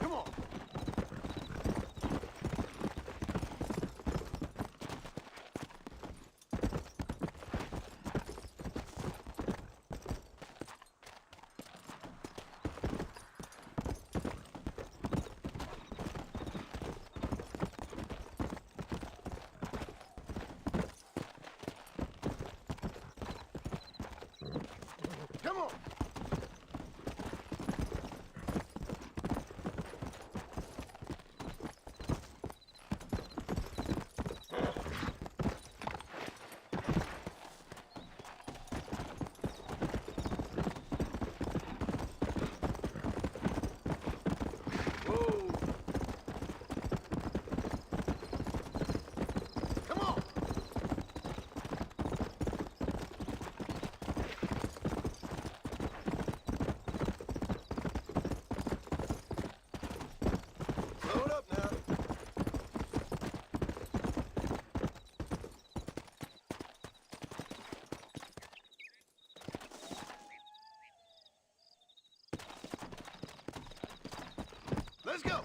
Come on! Come on! Whoa! Come on! Slow it up now. Let's go.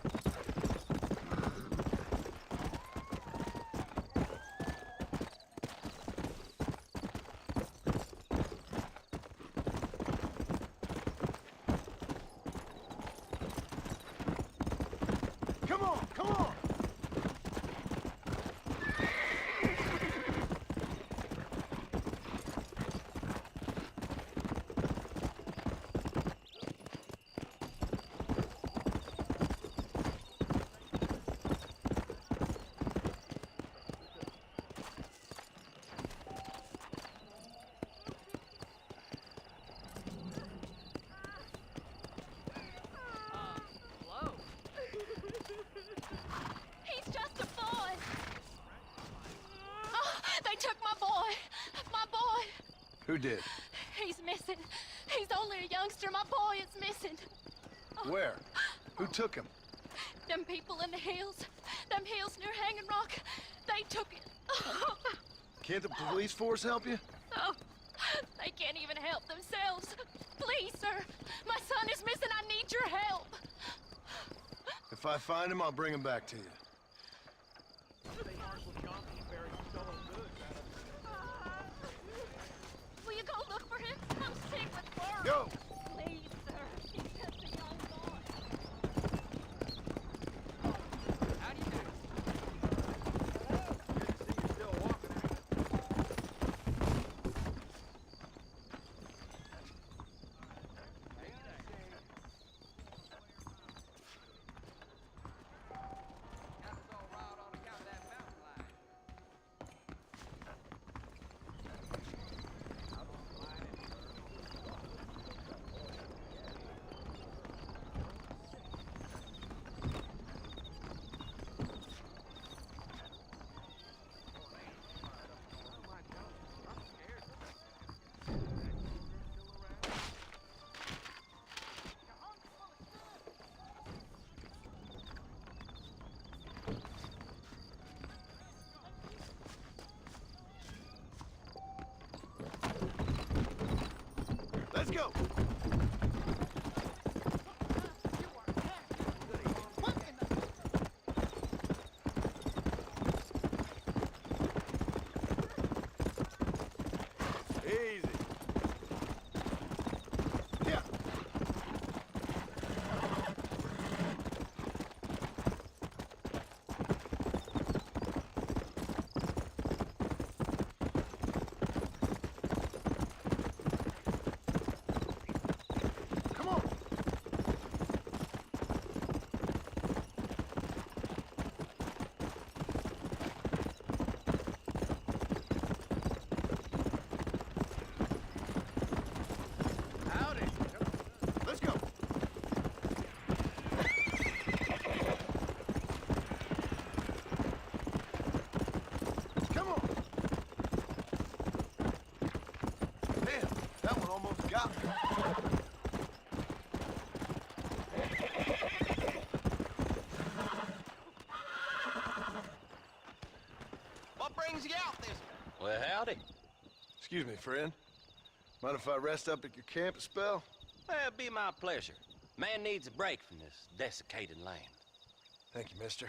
did? He's missing. He's only a youngster. My boy is missing. Where? Who took him? Them people in the hills. Them hills near Hanging Rock. They took it. Can't the police force help you? Oh, they can't even help themselves. Please, sir. My son is missing. I need your help. If I find him, I'll bring him back to you. Will you go look for him? I'm sick with worry. Go! Please, sir. He's just a young boy. How do you do? Good to see you still walking. Got us all riled on account of that mountain lion. Let's go! Easy. Yeah. Come on. Howdy. Let's go. Come on. Damn, that one almost got me. What brings you out this way? Well, howdy. Excuse me, friend. Mind if I rest up at your camp a spell? Well, it'd be my pleasure. Man needs a break from this desiccated land. Thank you, mister.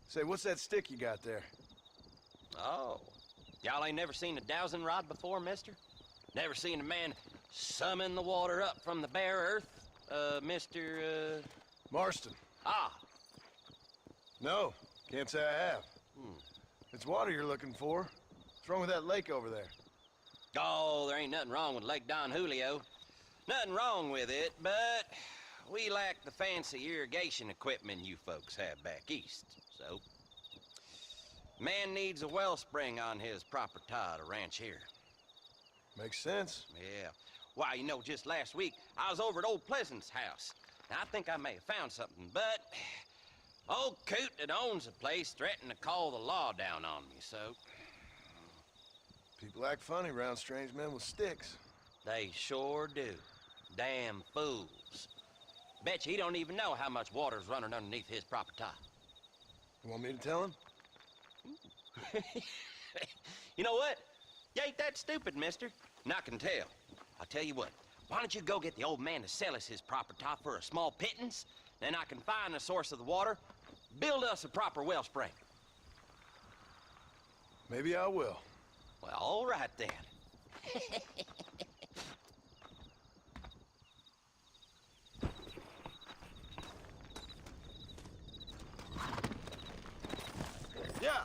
Say, what's that stick you got there? Oh. Y'all ain't never seen a dowsing rod before, mister? Never seen a man summon the water up from the bare earth? Mr. Marston. Ah. No, can't say I have. It's water you're looking for. What's wrong with that lake over there? Oh, there ain't nothing wrong with Lake Don Julio. Nothing wrong with it, but we lack the fancy irrigation equipment you folks have back east, so... Man needs a wellspring on his property to ranch here. Makes sense. Yeah. Why, you know, just last week, I was over at Old Pleasant's house. Now, I think I may have found something, but... Old coot that owns the place threatened to call the law down on me, so... People act funny around strange men with sticks. They sure do. Damn fools. Bet you he don't even know how much water's running underneath his property. You want me to tell him? You know what? You ain't that stupid, mister. And I can tell. I'll tell you what. Why don't you go get the old man to sell us his property for a small pittance? Then I can find the source of the water, build us a proper wellspring. Maybe I will. Well, all right then. Yeah.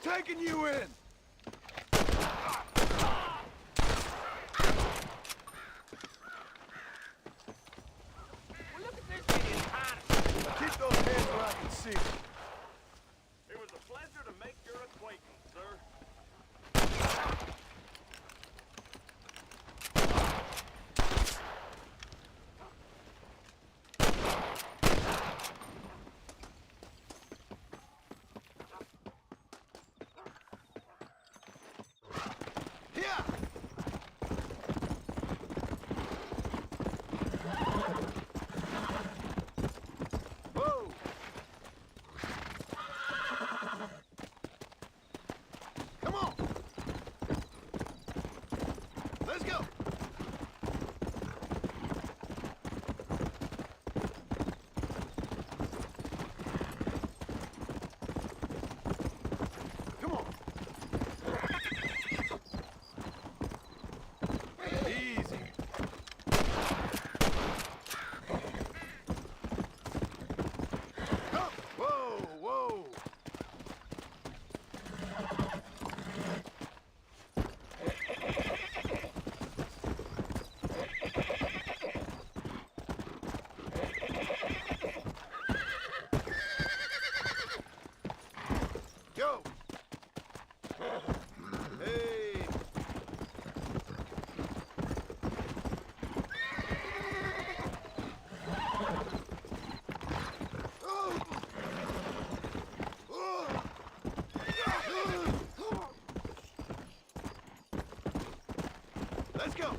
taking you in! Well, look at this idiot behind us. Keep those hands where I can see. It was a pleasure to make your acquaintance, sir. Here! Whoa! Come on! Let's go! Come on! Easy. Go! Whoa, whoa! Go! Hey! Let's go!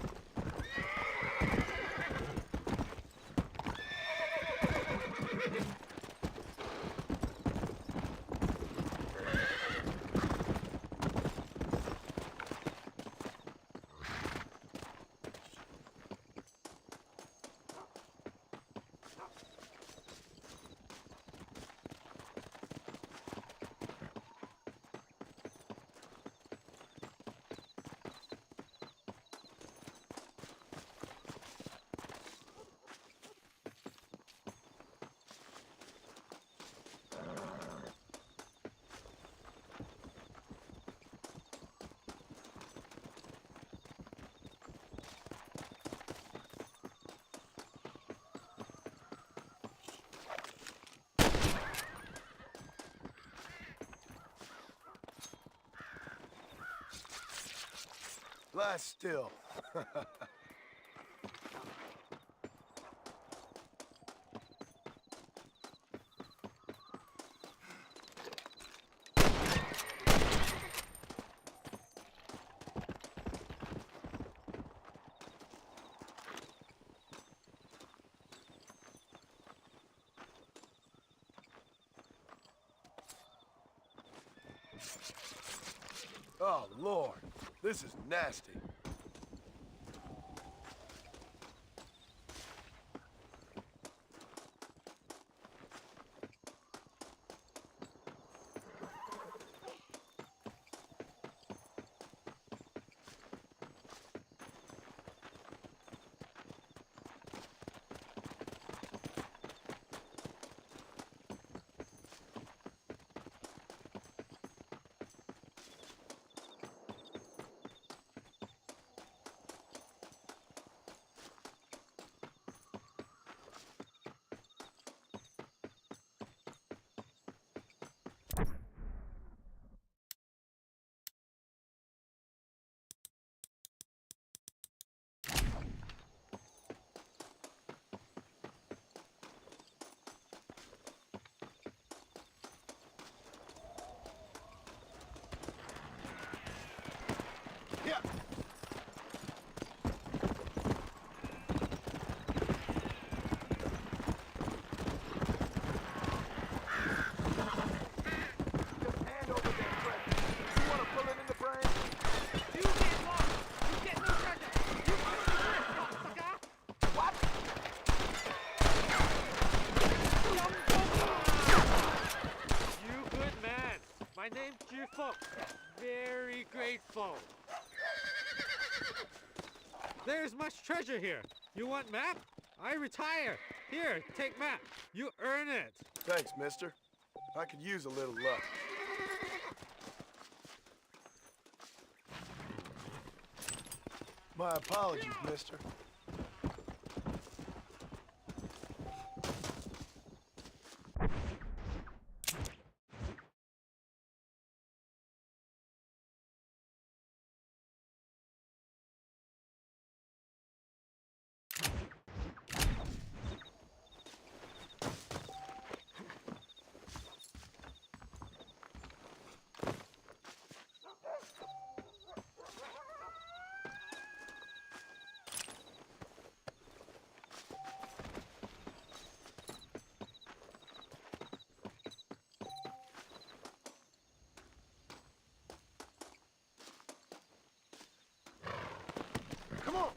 Lie still. Oh, Lord. This is nasty. Yeah. My name's Cheerful. Very grateful. There's much treasure here. You want map? I retire. Here, take map. You earn it. Thanks, mister. I could use a little luck. My apologies, mister. Come on!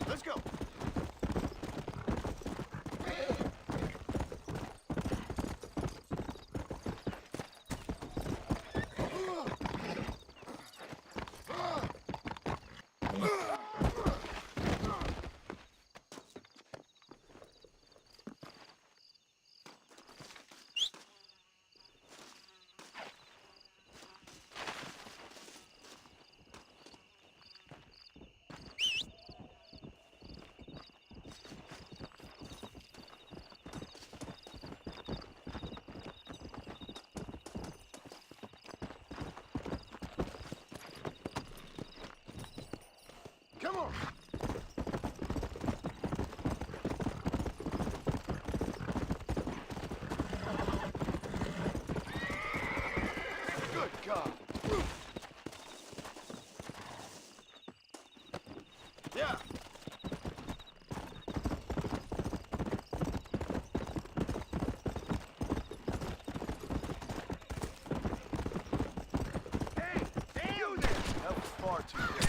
Let's go! Come on! Good God! Yeah! Hey! You there! That was far too good.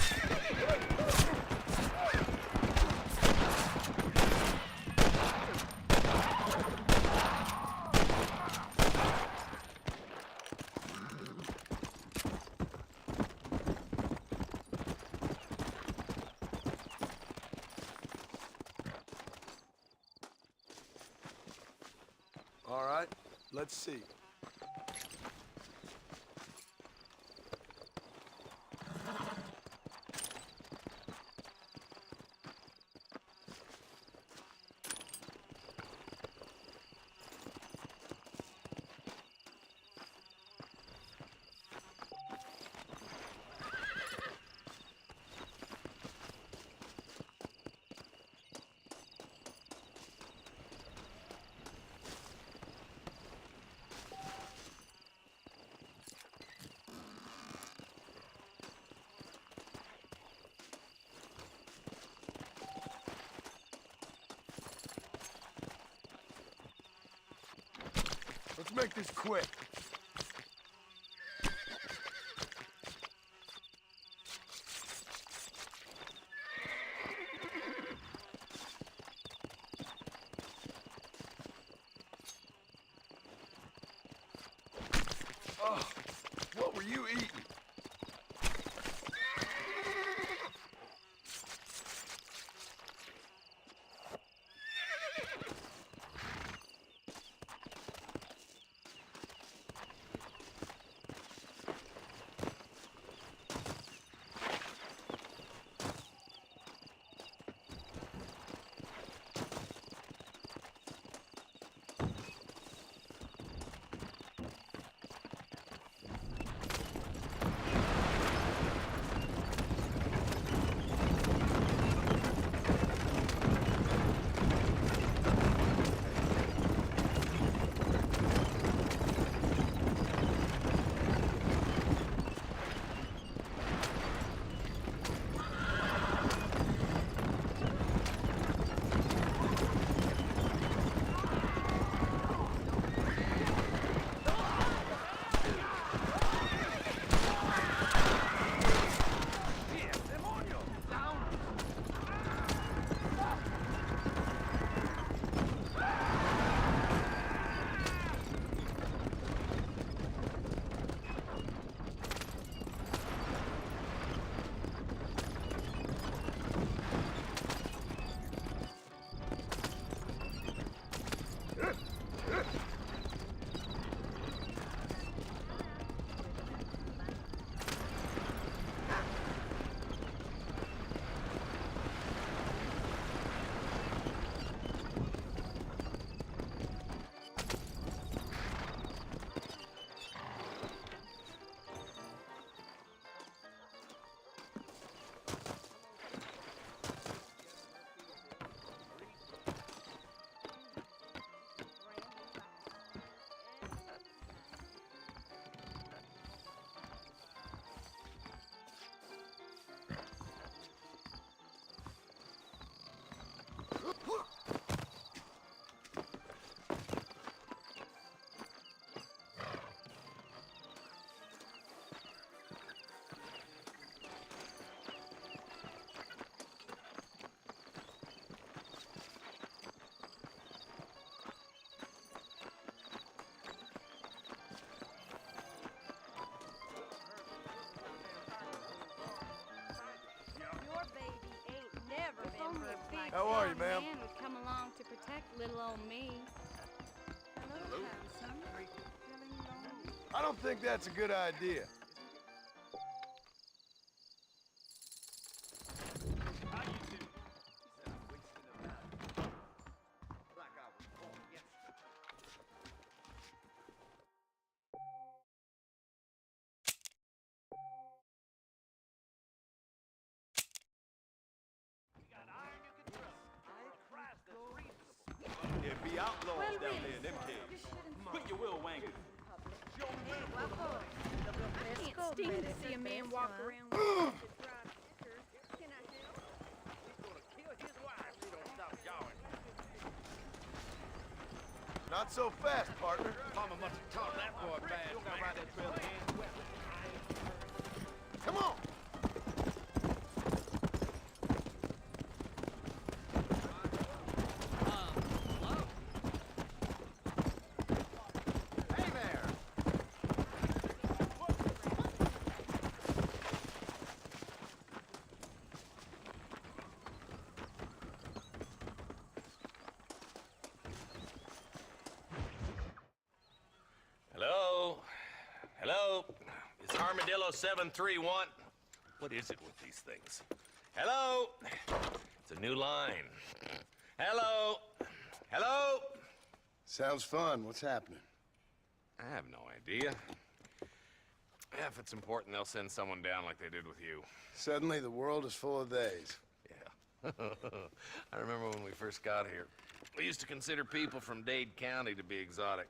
All right, let's see. Let's make this quick. Oh, what were you eating? respect little old me. Hello, handsome. I don't think that's a good idea. There'd be outlaws down there in them caves. Quit your will wanging. I can't stand to see a man walk around with a dry picture. Can I help? He's gonna kill his wife if he don't stop jawing. Not so fast, partner. Mama must have taught that boy bad. Don't go by that trail again. Come on! Hey there! Hello? Hello? Is Armadillo 731? What is it with these things? Hello? It's a new line. Hello? Hello? Sounds fun. What's happening? I have no idea. If it's important, they'll send someone down like they did with you. Suddenly, the world is full of theys. Yeah. I remember when we first got here. We used to consider people from Dade County to be exotic.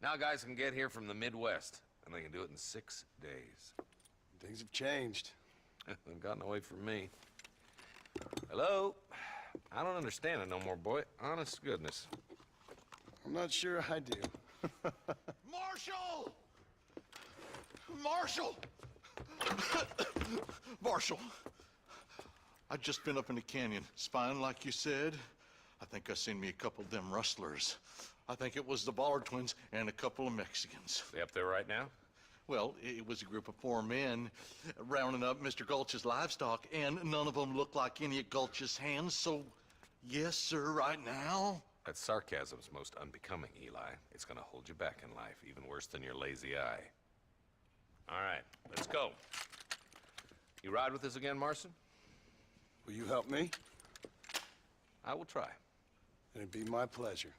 Now guys can get here from the Midwest, and they can do it in 6 days. Things have changed. They've gotten away from me. Hello? I don't understand it no more, boy. Honest to goodness. I'm not sure I do. Marshal! Marshal! Marshal! I just been up in the canyon, spying like you said. I think I seen me a couple of them rustlers. I think it was the Ballard twins and a couple of Mexicans. They up there right now? Well, it was a group of 4 men rounding up Mr. Gulch's livestock, and none of them looked like any of Gulch's hands, so yes, sir, right now. That sarcasm's most unbecoming, Eli. It's gonna hold you back in life, even worse than your lazy eye. All right, let's go. You ride with us again, Marston? Will you help me? I will try. It'd be my pleasure.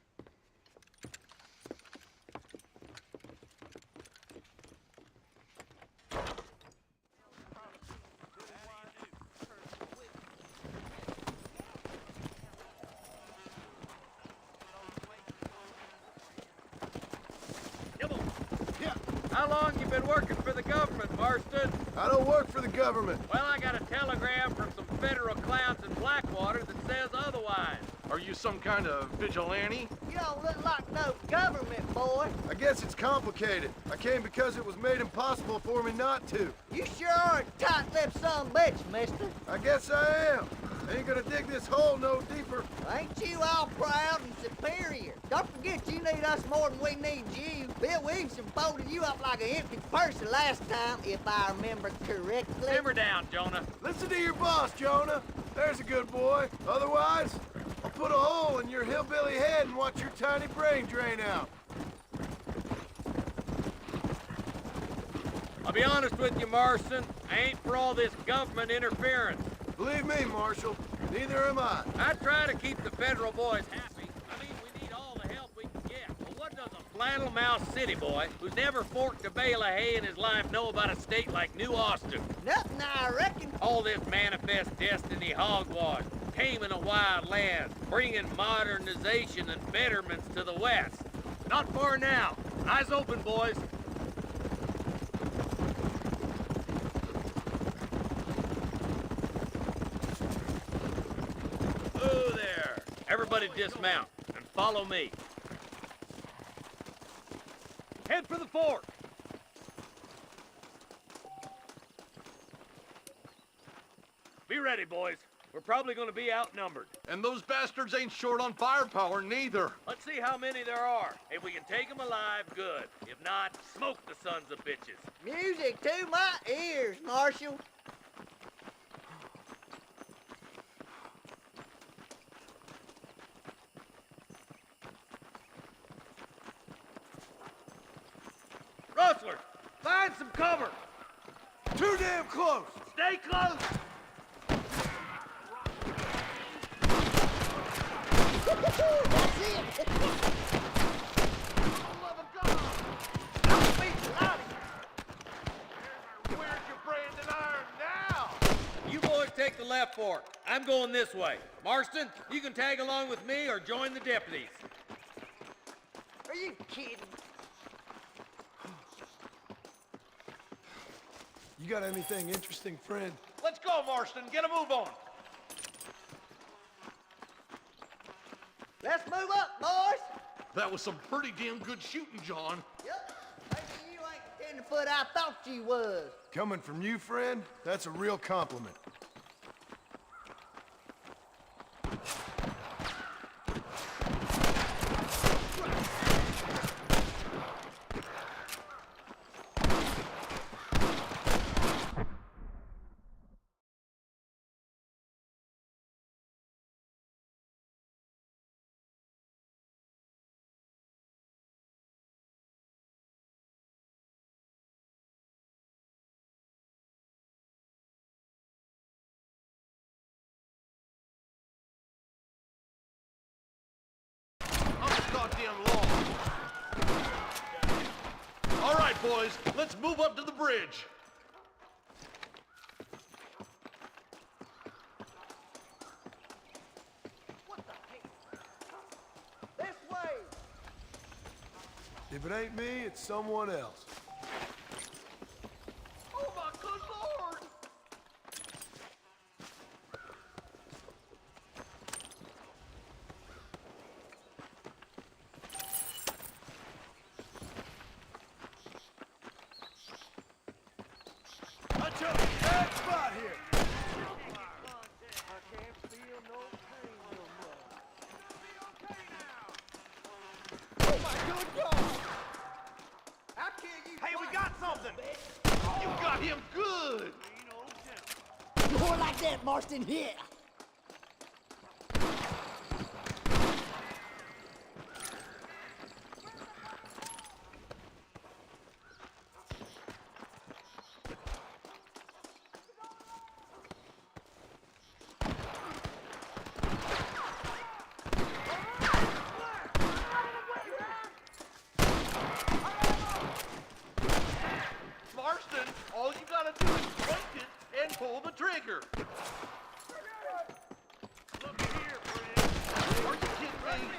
How long you been working for the government, Marston? I don't work for the government. Well, I got a telegram from some federal clowns in Blackwater that says otherwise. Are you some kind of vigilante? You don't look like no government, boy. I guess it's complicated. I came because it was made impossible for me not to. You sure are a tight-lipped son of a bitch, mister. I guess I am. I ain't gonna dig this hole no deeper. Ain't you all proud and superior? Don't forget you need us more than we need you. Bill Williamson folded you up like an empty purse the last time, if I remember correctly. Simmer down, Jonah. Listen to your boss, Jonah. There's a good boy. Otherwise, I'll put a hole in your hillbilly head and watch your tiny brain drain out. I'll be honest with you, Marston. I ain't for all this government interference. Believe me, Marshal, neither am I. I try to keep the federal boys happy. I mean, we need all the help we can get. But what does a flannel-mouthed city boy who's never forked a bale of hay in his life know about a state like New Austin? Nothing, I reckon. All this manifest destiny hogwash, taming a wild land, bringing modernization and betterments to the West. Not far now. Eyes open, boys. Oh, there. Everybody dismount and follow me. Head for the fort. Be ready, boys. We're probably going to be outnumbered. And those bastards ain't short on firepower, neither. Let's see how many there are. If we can take them alive, good. If not, smoke the sons of bitches. Music to my ears, Marshal. some cover. Too damn close. Stay close. That's it! Where's your branding iron now? You boys take the left fork. I'm going this way. Marston, you can tag along with me or join the deputies. Are you kidding? You got anything interesting, friend? Let's go, Marston. Get a move on. Let's move up, boys! That was some pretty damn good shooting, John. Yep. Maybe you ain't the tenderfoot I thought you was. Coming from you, friend, that's a real compliment. Goddamn long. All right, boys, let's move up to the bridge. What the heck? This way! If it ain't me, it's someone else. Oh my good Lord! I chose a bad spot here. I can't feel no pain no more. Oh my good God! How can you... Hey, we got something. You got him good! More like that, Marston, here! Marston, all you gotta do is point it and pull the trigger. Look here, friend. Are you kidding me?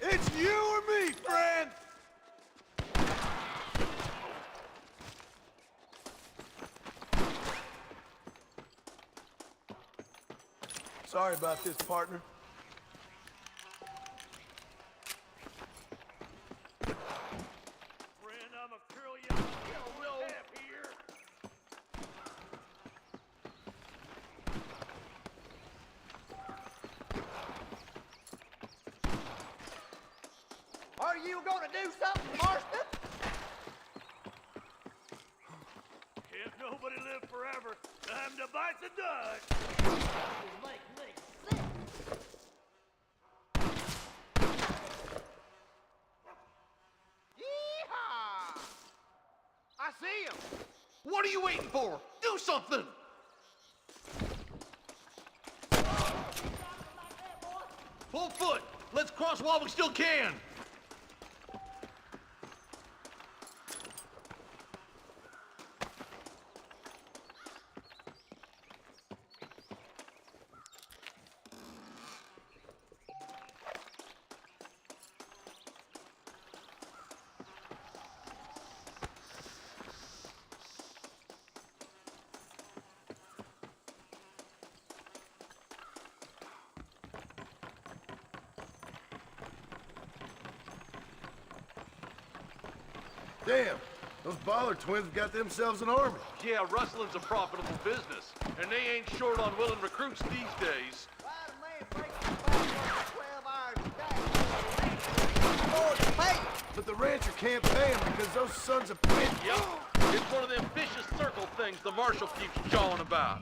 It's you or me, friend! Sorry about this, partner. Friend, I'm a curl you up here. Are you gonna do something, Marston? Can't nobody live forever. Time to bite the dust. Yeehaw! I see him. What are you waiting for? Do something! Full foot! Let's cross while we still can! Damn, those Baller twins have got themselves an army. Yeah, rustling's a profitable business, and they ain't short on willing recruits these days. Why the man breaks his back 12 hours a day? Lord, pay! But the rancher can't pay him because those sons of bitches. Yep, it's one of them vicious circle things the marshal keeps jawing about.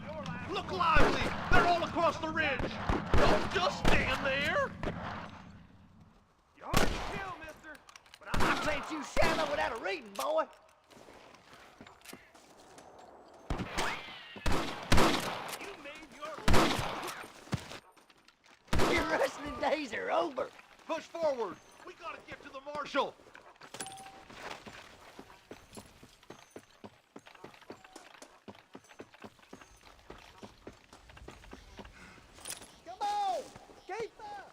Look lively! They're all across the ridge! Don't just stand there! You hard to kill, mister, but I plant you shallow without a reading, boy. You made your Your wrestling days are over. Push forward! We gotta get to the marshal! Come on, keep up.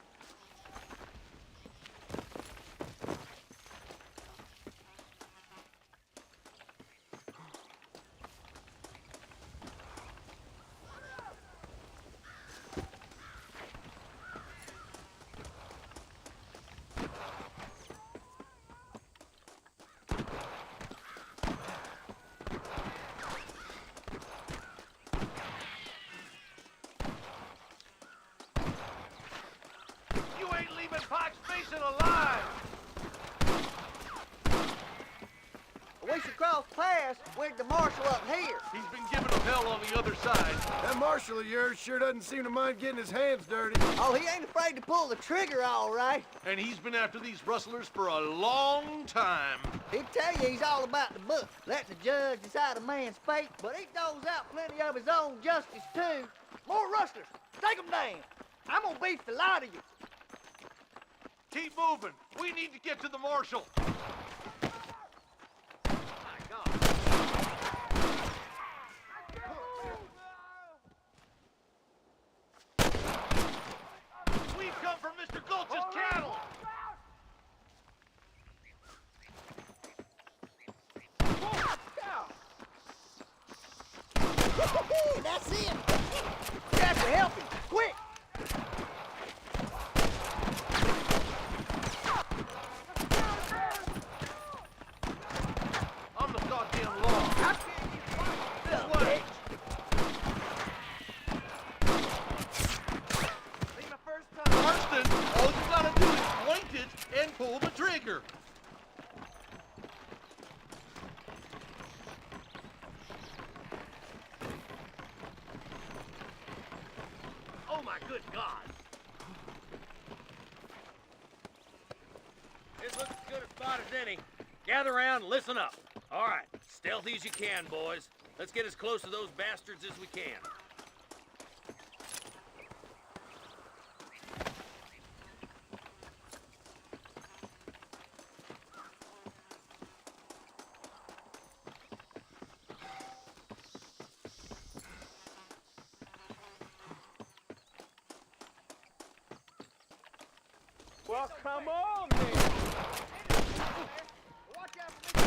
You ain't leaving Pike's Basin alive! We should cross paths with the marshal up here. He's been giving them hell on the other side. That marshal of yours sure doesn't seem to mind getting his hands dirty. Oh, he ain't afraid to pull the trigger, all right. And he's been after these rustlers for a long time. He'd tell you he's all about the book. Let the judge decide a man's fate, but he doles out plenty of his own justice, too. More rustlers. Take them down. I'm gonna beat the lot of you. Keep moving. We need to get to the marshal. We've come from Mr. Gulch's cattle. That's it. You have to help him. Quick. I'm the goddamn law. This way. Marston, all you gotta do is point it and pull the trigger. Oh my good God! This looks as good a spot as any. Gather around and listen up. All right, stealthy as you can, boys. Let's get as close to those bastards as we can. Well, come on, then. Watch out for me.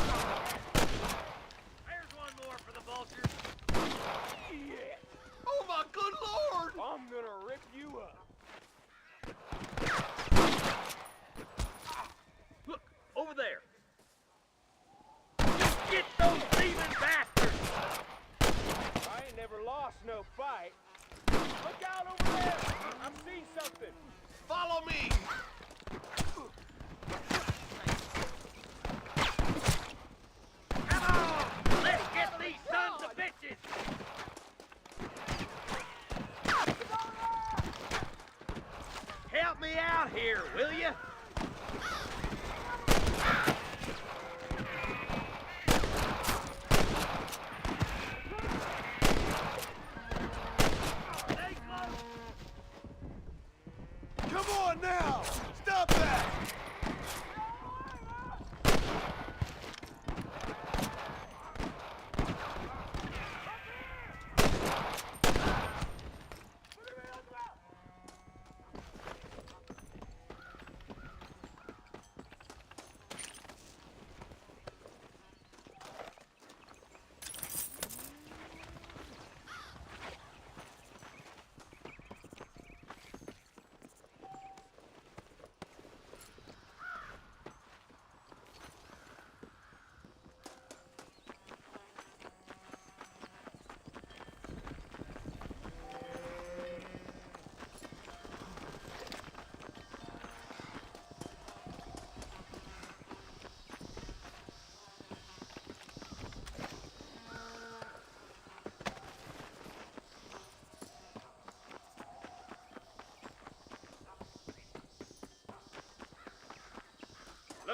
There's one more for the vultures. Yeah. Oh my good Lord! I'm gonna rip you up. Look, over there. Get those thieving bastards! I ain't never lost no fight. Look out over there! I see something. Follow me! Come on! Let's get these sons of bitches! Help me out here, will you? Come on now! Stop that!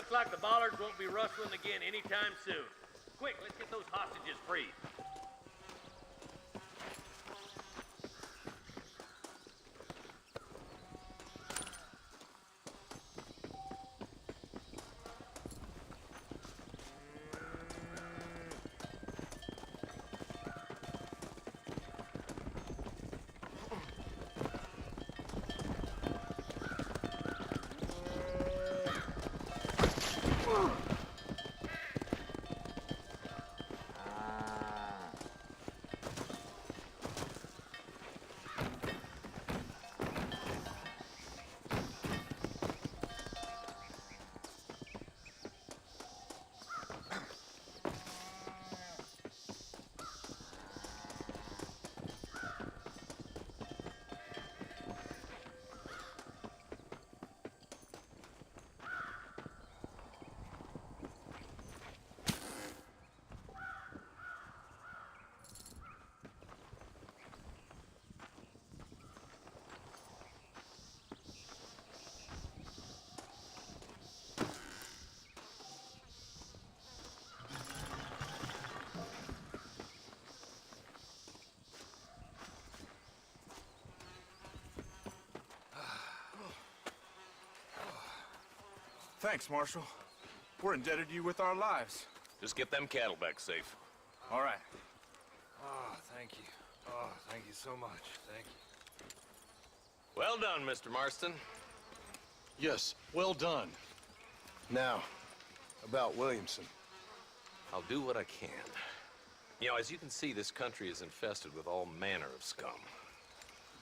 Looks like the Bollards won't be rustling again anytime soon. Quick, let's get those hostages freed. Thanks, Marshal. We're indebted to you with our lives. Just get them cattle back safe. All right. Oh, thank you. Oh, thank you so much. Thank you. Well done, Mr. Marston. Yes, well done. Now, about Williamson. I'll do what I can. You know, as you can see, this country is infested with all manner of scum.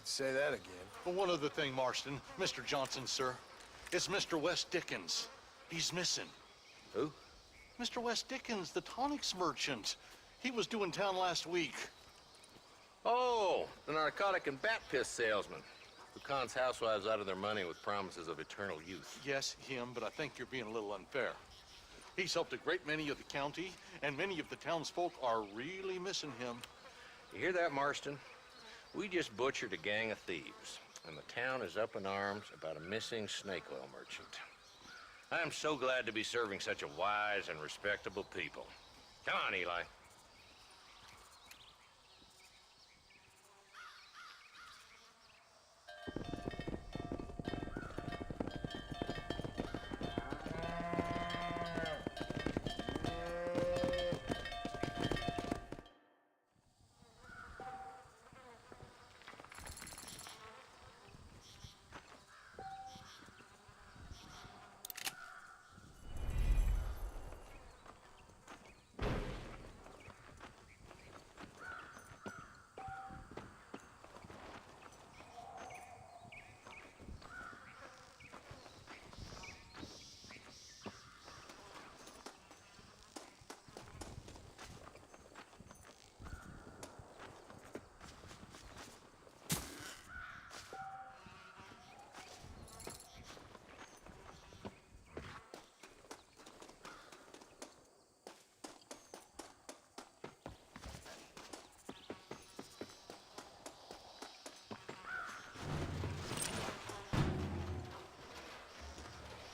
Say that again. But one other thing, Marston. Mr. Johnson, sir. It's Mr. Wes Dickens. He's missing. Who? Mr. Wes Dickens, the tonics merchant. He was due in town last week. Oh, the narcotic and bat piss salesman who cons housewives out of their money with promises of eternal youth. Yes, him, but I think you're being a little unfair. He's helped a great many of the county, and many of the townsfolk are really missing him. You hear that, Marston? We just butchered a gang of thieves, and the town is up in arms about a missing snake oil merchant. I am so glad to be serving such a wise and respectable people. Come on, Eli.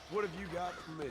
What have you got for me?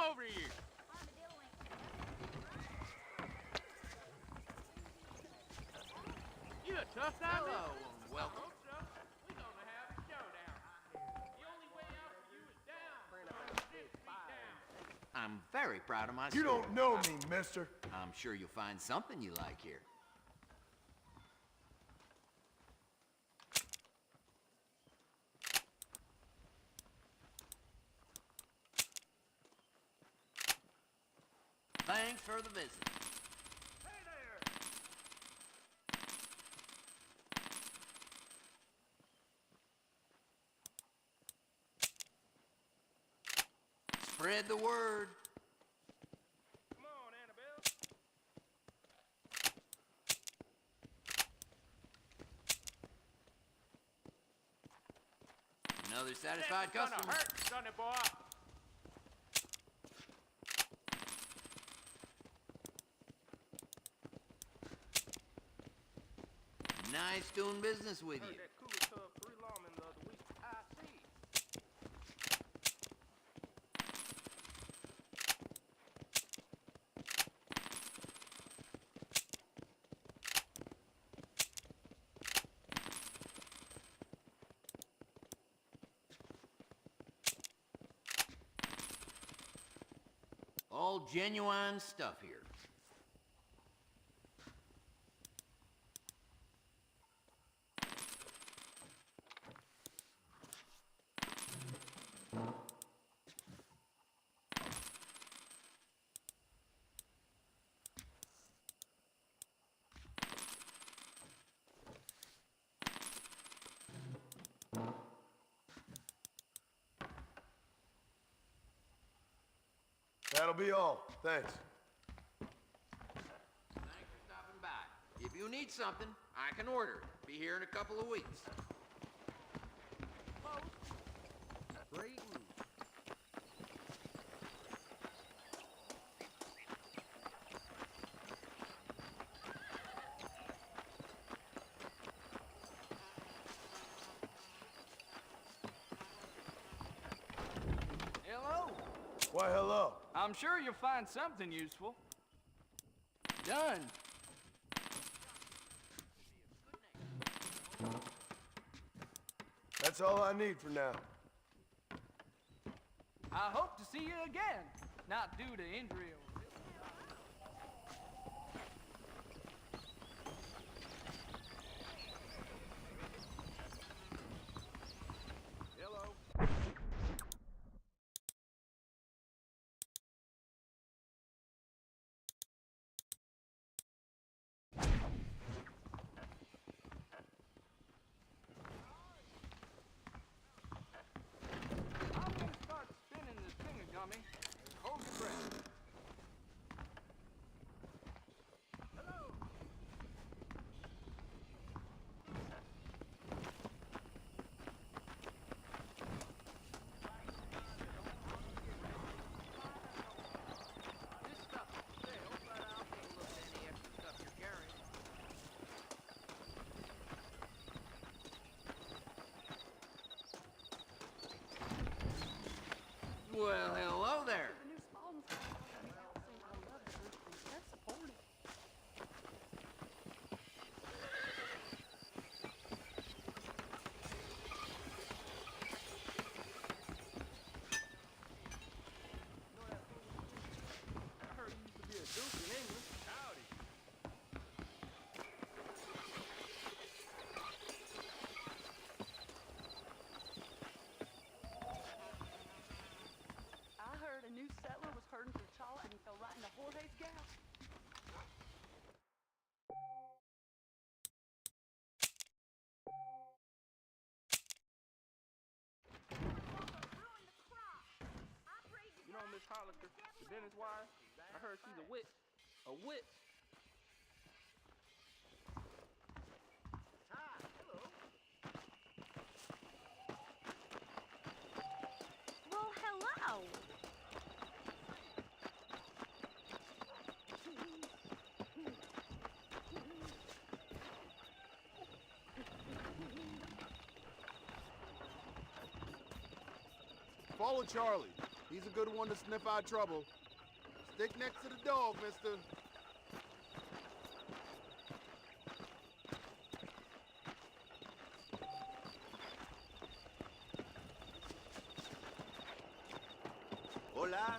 over here. You a tough guy, Hello, and welcome. I hope so. We're gonna have a showdown. The only way out for you is down. 6 feet down. I'm very proud of my You store. don't know me, mister. I'm sure you'll find something you like here. Thanks for the visit. Spread the word. Come on, Annabelle. Another satisfied customer. Gonna hurt, sonny boy. Nice doing business with Heard you. that cooler tub 3 lawmen the other week. I see. All genuine stuff here. That'll be all. Thanks. Thanks for stopping by. If you need something, I can order it. Be here in a couple of weeks. Great. Hello. Why, hello. I'm sure you'll find something useful. Done. That's all I need for now. I hope to see you again. Not due to injury or... Hello. I'm gonna start spinning this thingagummy. Hold your breath. Hello. This stuff is for sale, but I'll take a look at any extra stuff you're carrying. Well, hello there. I heard you used to be a duke in England. Howdy. I heard a new settler was herding through Chala and he fell right into Jorge's gap. You know Miss Hollister, the Dennis wife? I heard she's a witch. A witch. Well, hello. Follow Charlie. He's a good one to sniff out trouble. Stick next to the dog, mister. Hola.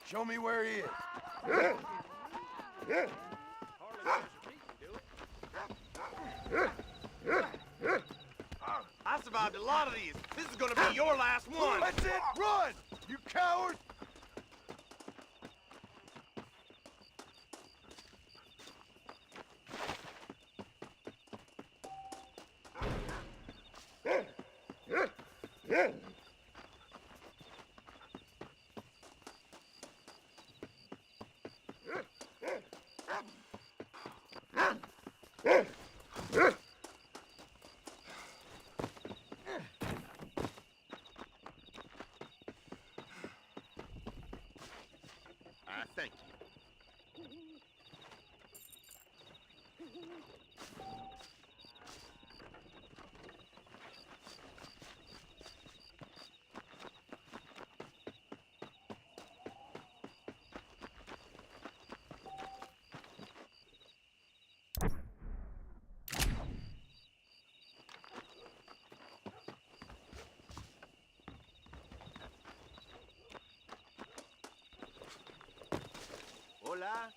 Show me where he is. I survived a lot of these. This is gonna be your last one. That's it! Run! You coward! Thank you. Hola.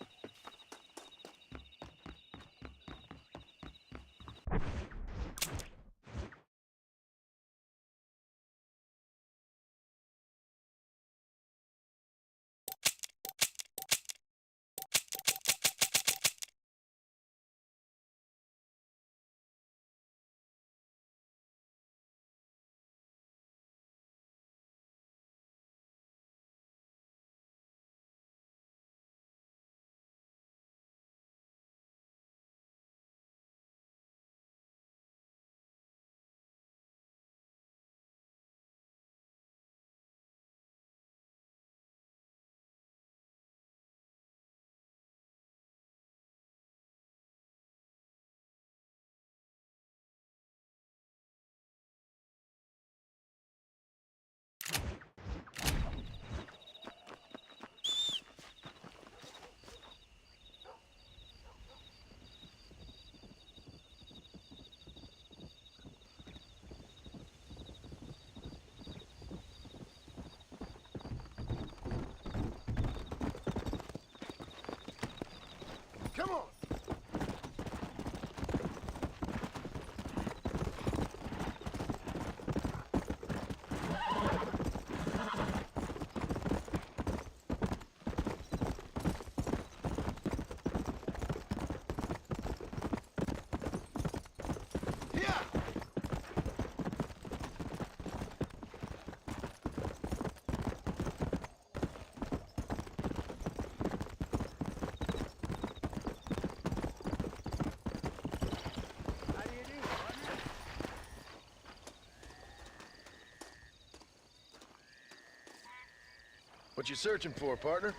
Come on! What you searching for, partner?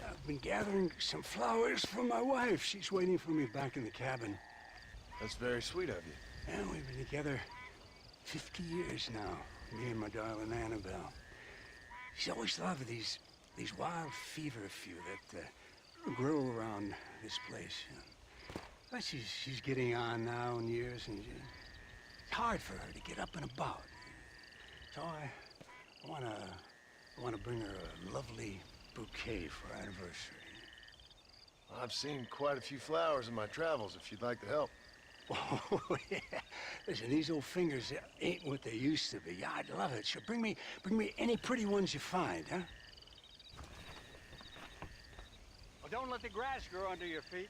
I've been gathering some flowers for my wife. She's waiting for me back in the cabin. That's very sweet of you. And we've been together 50 years now, me and my darling Annabelle. She's always loved these wild feverfew that grow around this place. But she's getting on now in years, and it's hard for her to get up and about. So I want to bring her a lovely bouquet for our anniversary. I've seen quite a few flowers in my travels, if you'd like to help. Oh, yeah. Listen, these old fingers ain't what they used to be. Yeah, I'd love it. Sure, bring me any pretty ones you find, huh? Well, don't let the grass grow under your feet.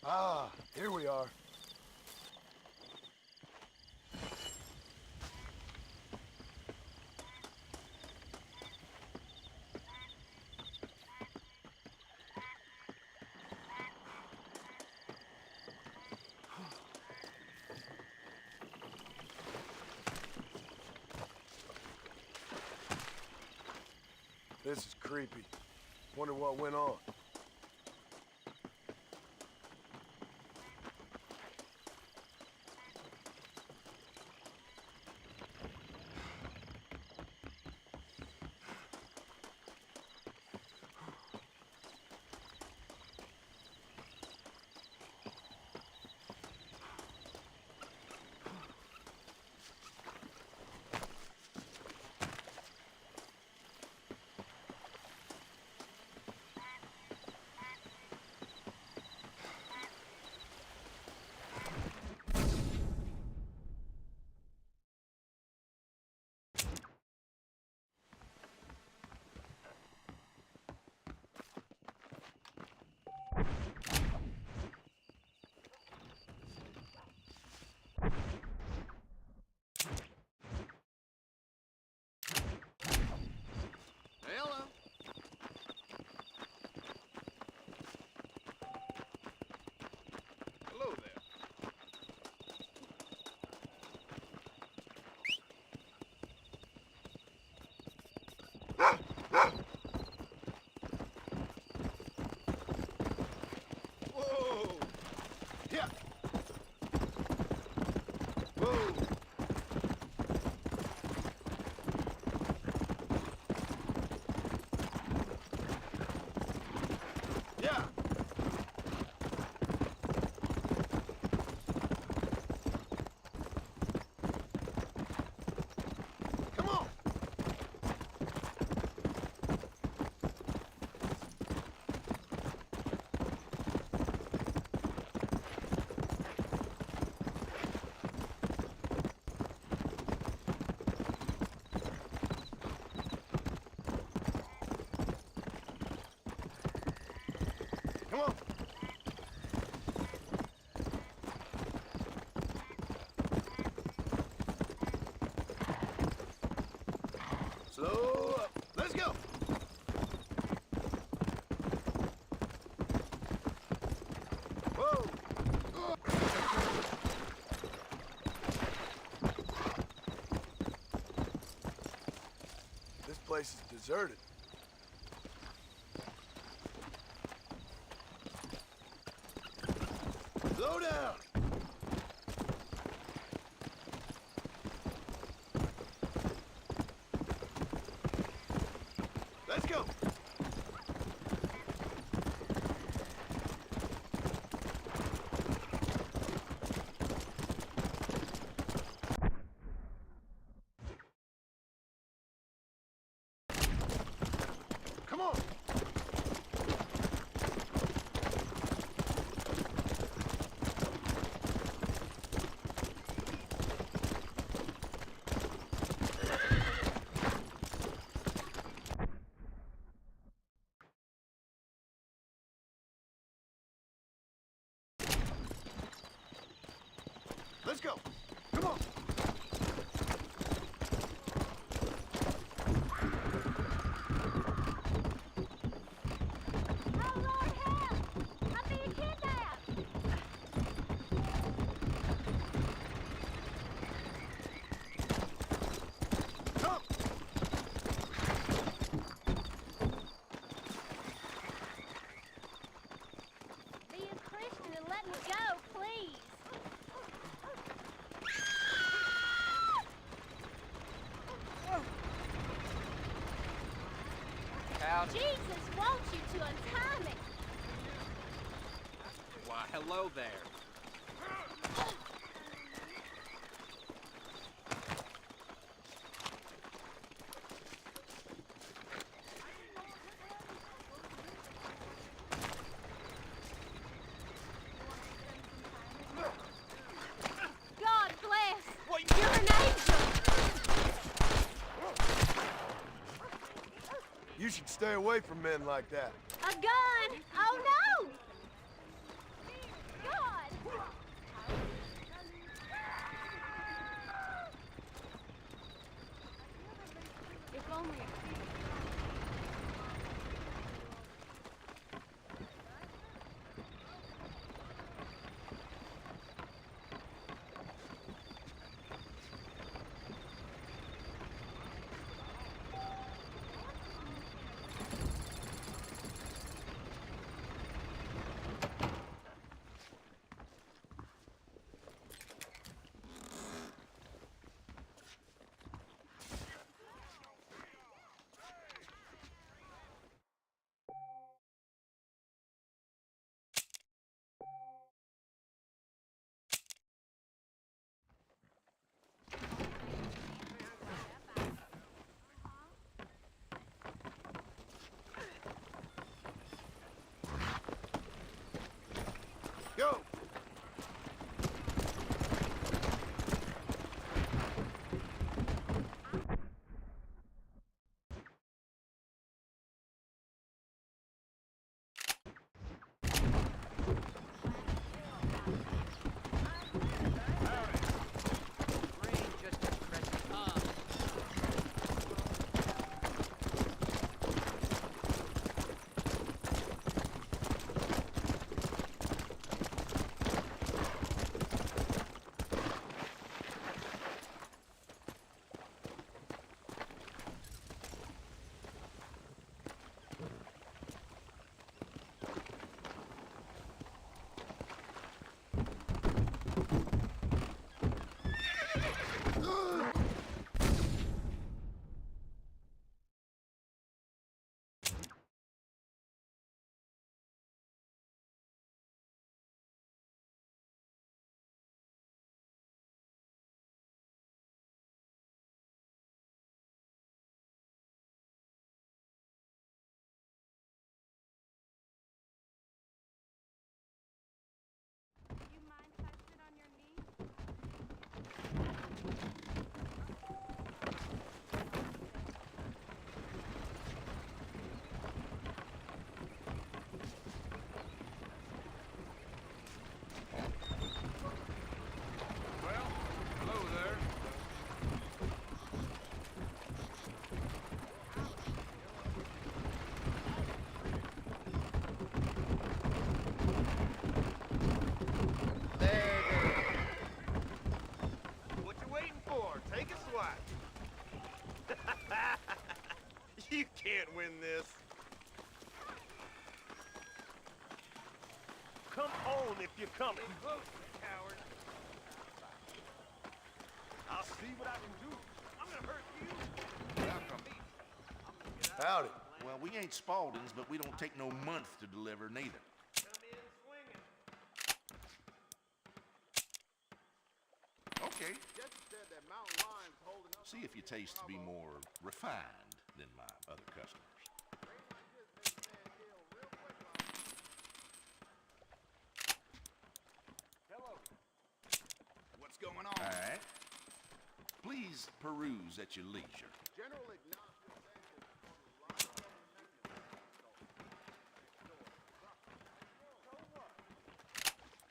Ah, here we are. This is creepy. Wonder what went on. Hello. Hello there. Whoa! Yeah! Whoa! Yeah! Come on! deserted. Slow down! Let's go! Come on! Let's go! Come on! Oh, Lord, help! I'm being kidnapped! Come! Be a Christian and let me go, please. Out. Jesus wants you to untie me. Why, hello there. God bless. You're an angel. You should stay away from men like that. A gun. Oh, no. God. If only. win this. Come on if you're coming. Close, coward. I'll see what I can do. I'm gonna hurt you. Welcome. Howdy. Well, we ain't Spaulding's, but we don't take no month to deliver neither. Okay. Jesse said that mountain lion's holding up. See if your taste to be more refined than my other customers. Hello. What's going on? All right. Please peruse at your leisure. General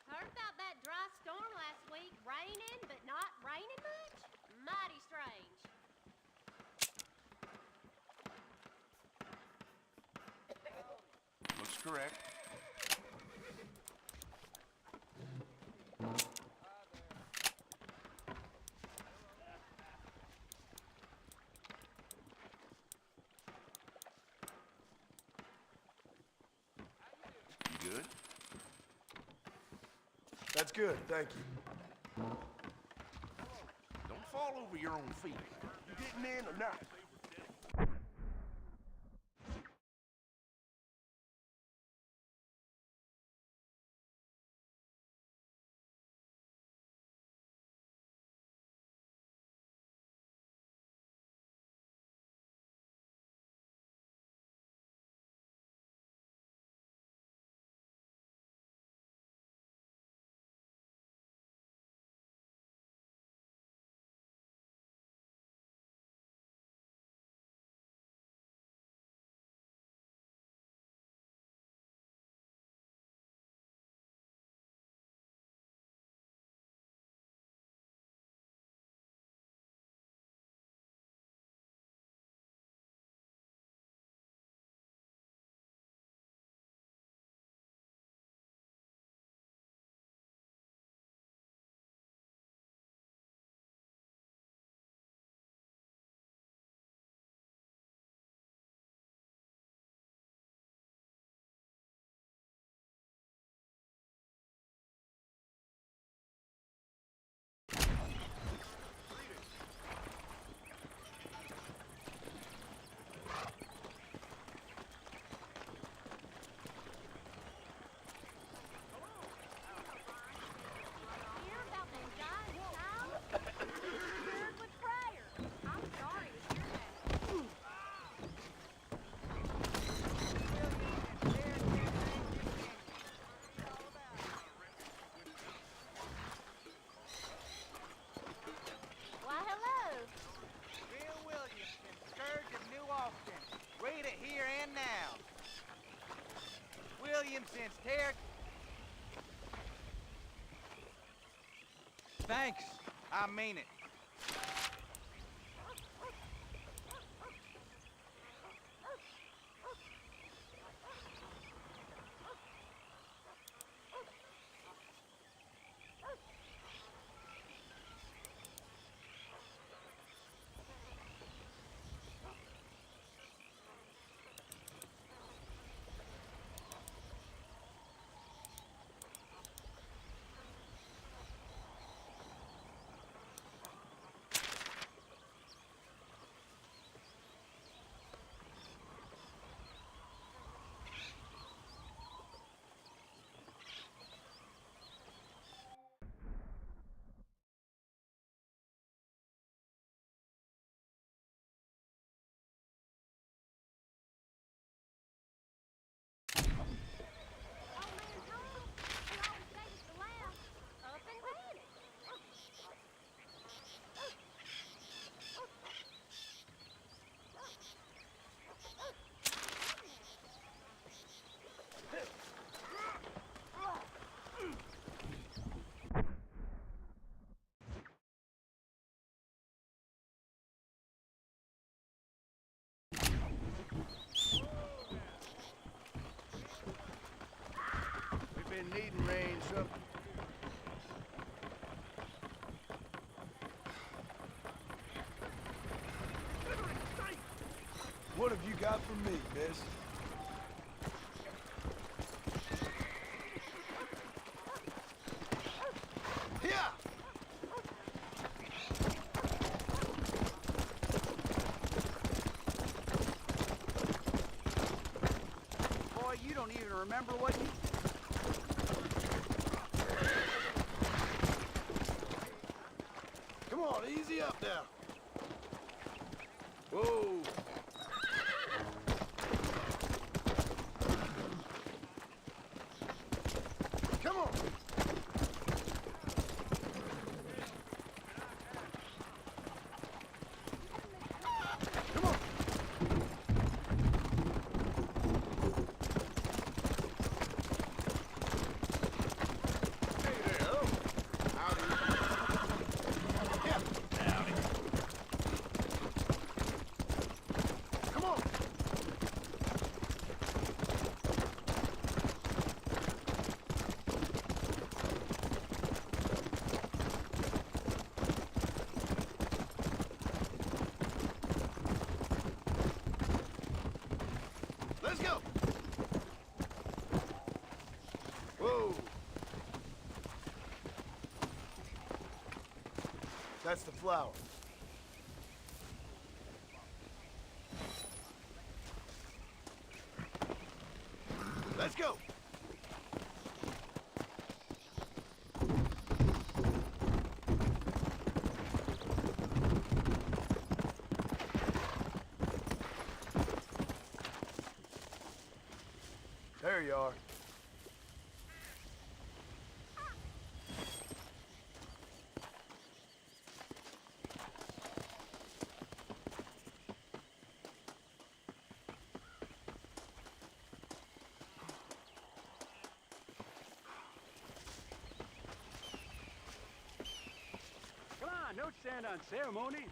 Heard about that dry storm last week? Raining, but not raining much? Mighty strange. Looks correct. You good? That's good, thank you. Don't fall over your own feet. You getting in or not? Hear about them guys in town? Cured with prayer. I'm sorry to hear that. Why, hello. Bill Williamson, Scourge of New Austin. Read it here and now. Williamson's tear... Thanks. I mean it. Been needing range up. What have you got for me? me, miss. Here! Boy, you don't even remember what you... Come on, easy up now. Whoa. Come on. Come on. Hey there, oh. Howdy. Yeah. Howdy. Come on. Let's go. Whoa. That's the flower. Let's go. There you are. Come on, don't stand on ceremony.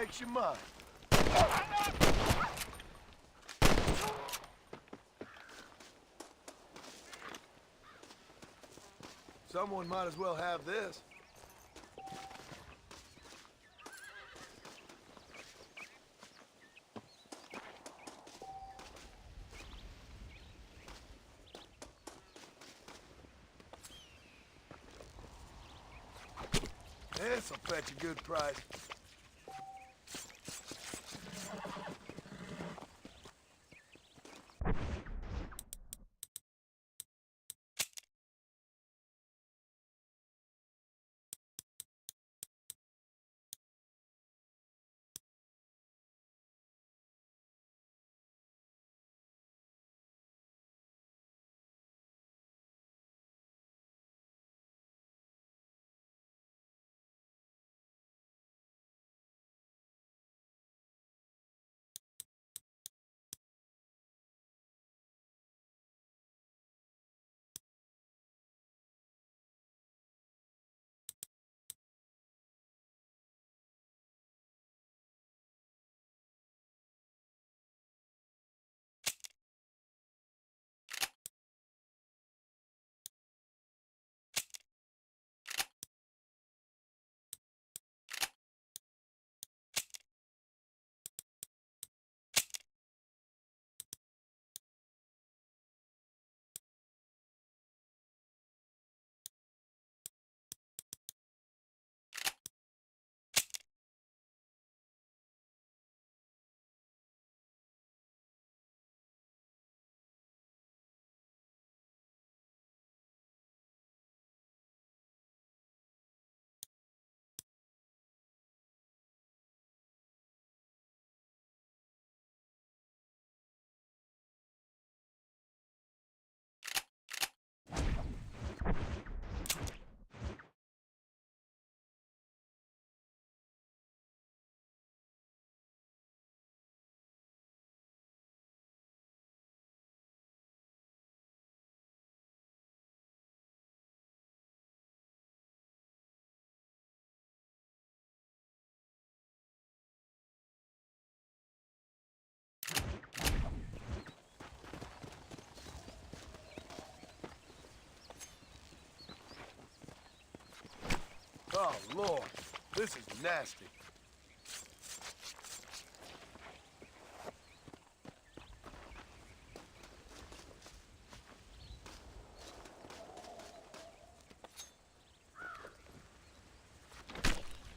makes you mine. Someone might as well have this. This'll fetch a good price. Oh, Lord, this is nasty.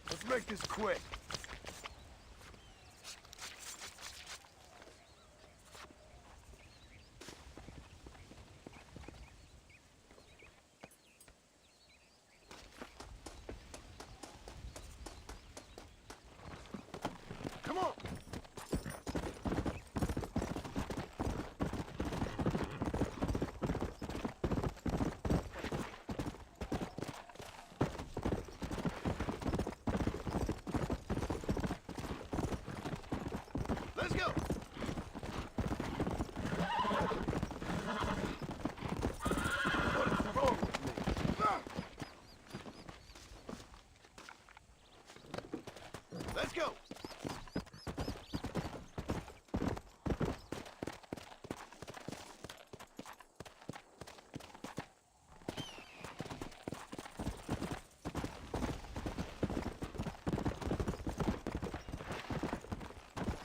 Let's make this quick. Come on. Let's go. What is wrong with me? Let's go.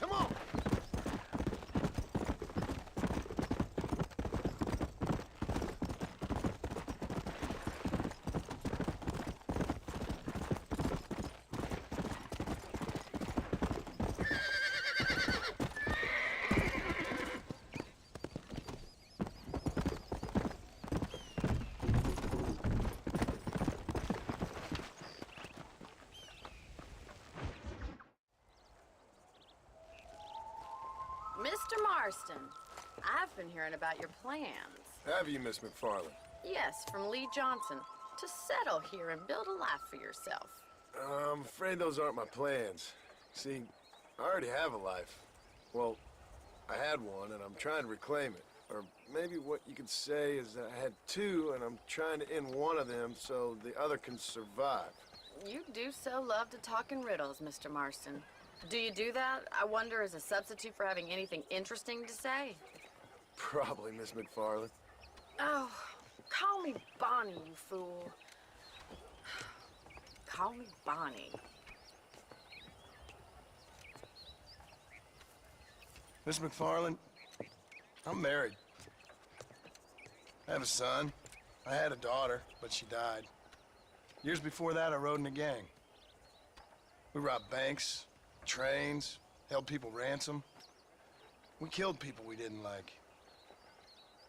Come on. Mr. Marston, I've been hearing about your plans. Have you, Miss McFarland? Yes, from Lee Johnson, to settle here and build a life for yourself. I'm afraid those aren't my plans. See, I already have a life. Well, I had one, and I'm trying to reclaim it. Or maybe what you could say is that I had two, and I'm trying to end one of them so the other can survive. You do so love to talk in riddles, Mr. Marston. Do you do that? I wonder, as a substitute for having anything interesting to say? Probably, Miss McFarland. Oh, call me Bonnie, you fool. Call me Bonnie. Miss McFarland, I'm married. I have a son. I had a daughter, but she died. Years before that, I rode in a gang. We robbed banks, trains, held people ransom. We killed people we didn't like.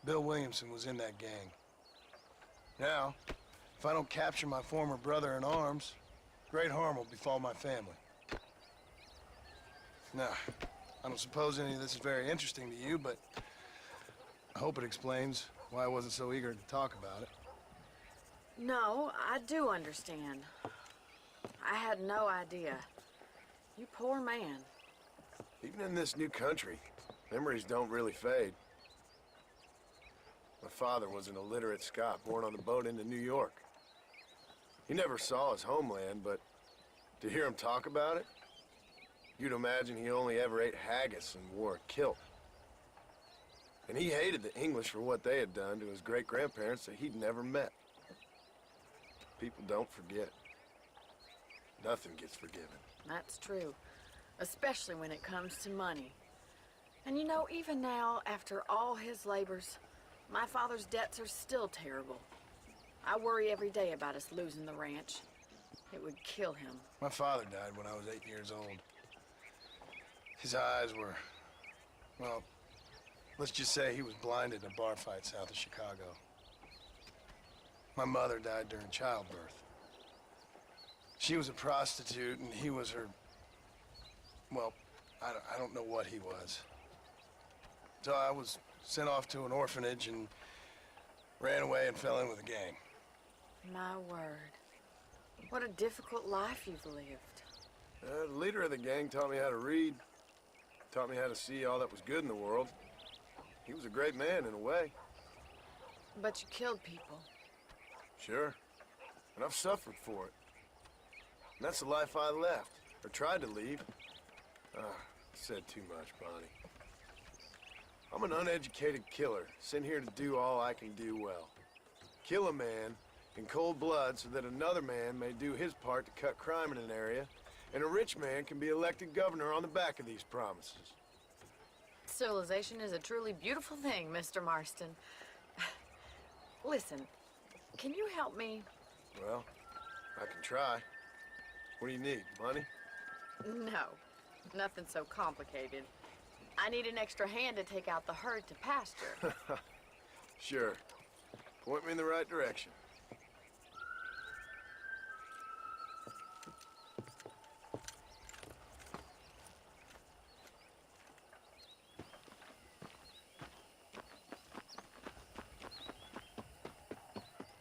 Bill Williamson was in that gang. Now, if I don't capture my former brother in arms, great harm will befall my family. Now, I don't suppose any of this is very interesting to you, but I hope it explains why I wasn't so eager to talk about it. No, I do understand. I had no idea. You poor man. Even in this new country, memories don't really fade. My father was an illiterate Scot born on the boat into New York. He never saw his homeland, but to hear him talk about it, you'd imagine he only ever ate haggis and wore a kilt. And he hated the English for what they had done to his great-grandparents that he'd never met. People don't forget. Nothing gets forgiven. That's true, especially when it comes to money. And you know, even now, after all his labors, my father's debts are still terrible. I worry every day about us losing the ranch. It would kill him. My father died when I was 8 years old. His eyes were, well, let's just say he was blinded in a bar fight south of Chicago. My mother died during childbirth. She was a prostitute and he was her, well, I don't know what he was. So I was sent off to an orphanage and ran away and fell in with a gang. My word. What a difficult life you've lived. The leader of the gang taught me how to read, taught me how to see all that was good in the world. He was a great man in a way. But you killed people. Sure. And I've suffered for it. And that's the life I left, or tried to leave. Said too much, Bonnie. I'm an uneducated killer, sent here to do all I can do well. Kill a man in cold blood so that another man may do his part to cut crime in an area, and a rich man can be elected governor on the back of these promises. Civilization is a truly beautiful thing, Mr. Marston. Listen, can you help me? Well, I can try. What do you need, money? No, nothing so complicated. I need an extra hand to take out the herd to pasture. Sure. Point me in the right direction.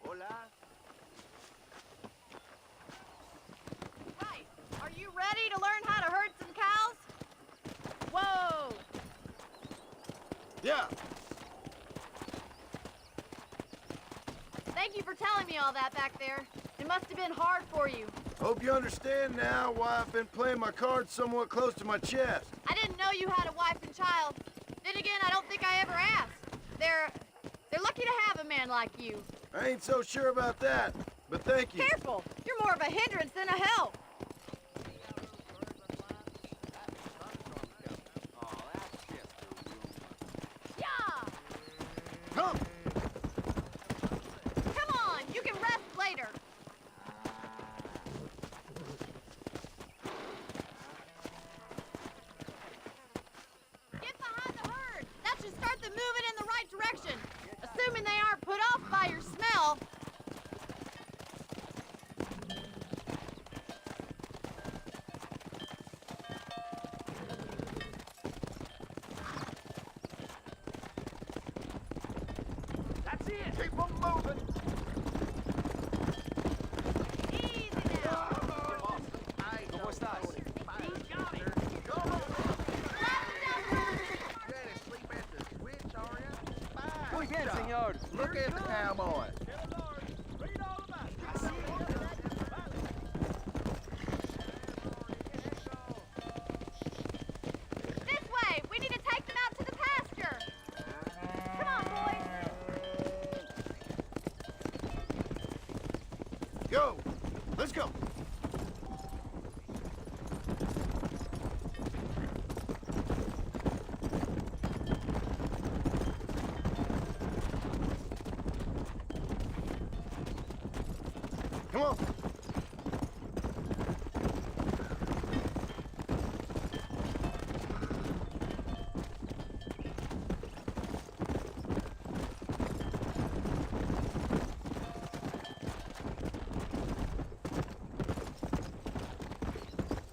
Hola. Right. Are you ready to learn how to herd some cows? Whoa! Yeah. Thank you for telling me all that back there. It must have been hard for you. Hope you understand now why I've been playing my cards somewhat close to my chest. I didn't know you had a wife and child. Then again, I don't think I ever asked. They're lucky to have a man like you. I ain't so sure about that, but thank you. Careful! You're more of a hindrance than a help. Yeah! Come! Come on! You can rest later. Get behind the herd. That should start them moving in the right direction. Assuming they aren't put off by your smell. That's it. Keep them moving. Easy now. ¿Cómo estás? He's got it. Muy bien, señor. Look at the cowboy. Read all about it. Come on.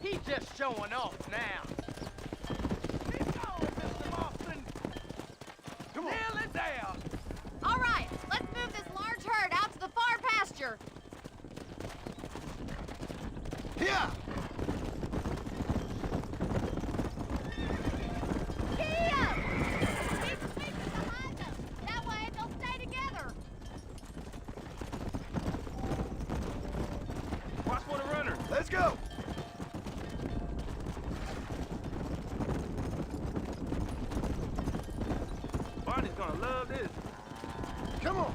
He's just showing off now. Keep going, Mr. Marston. Come on. Nearly there. All right, let's move this large herd out to the far pasture. Here! Kia! Keep sweeping behind them. That way they'll stay together. Watch for the runner. Let's go! Barney's gonna love this. Come on!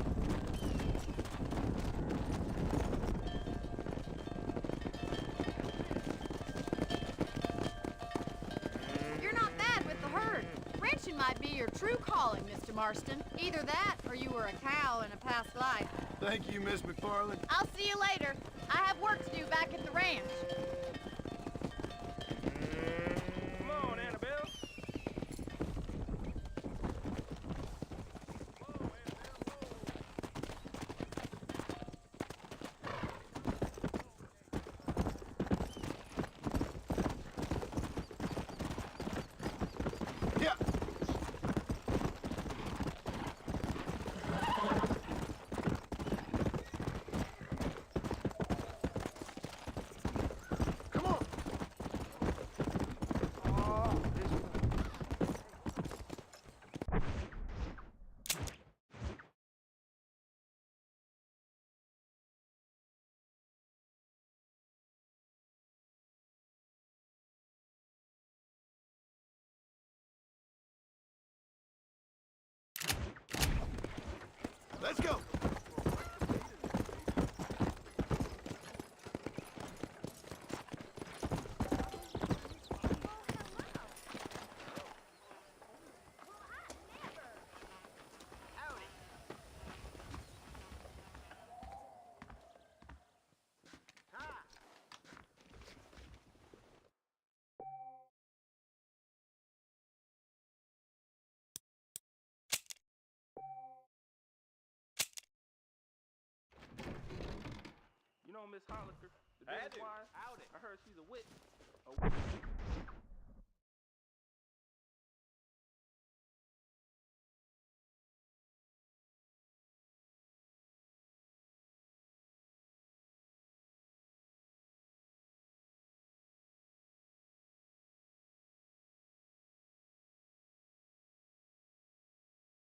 You're not bad with the herd. Ranching might be your true calling, Mr. Marston. Either that, or you were a cow in a past life. Thank you, Miss McFarland. I'll see you later. I have work to do back at the ranch. Come on, Annabelle. Yeah. Come on. Let's go. You know Miss Hollister, the business wife? I heard she's a witch.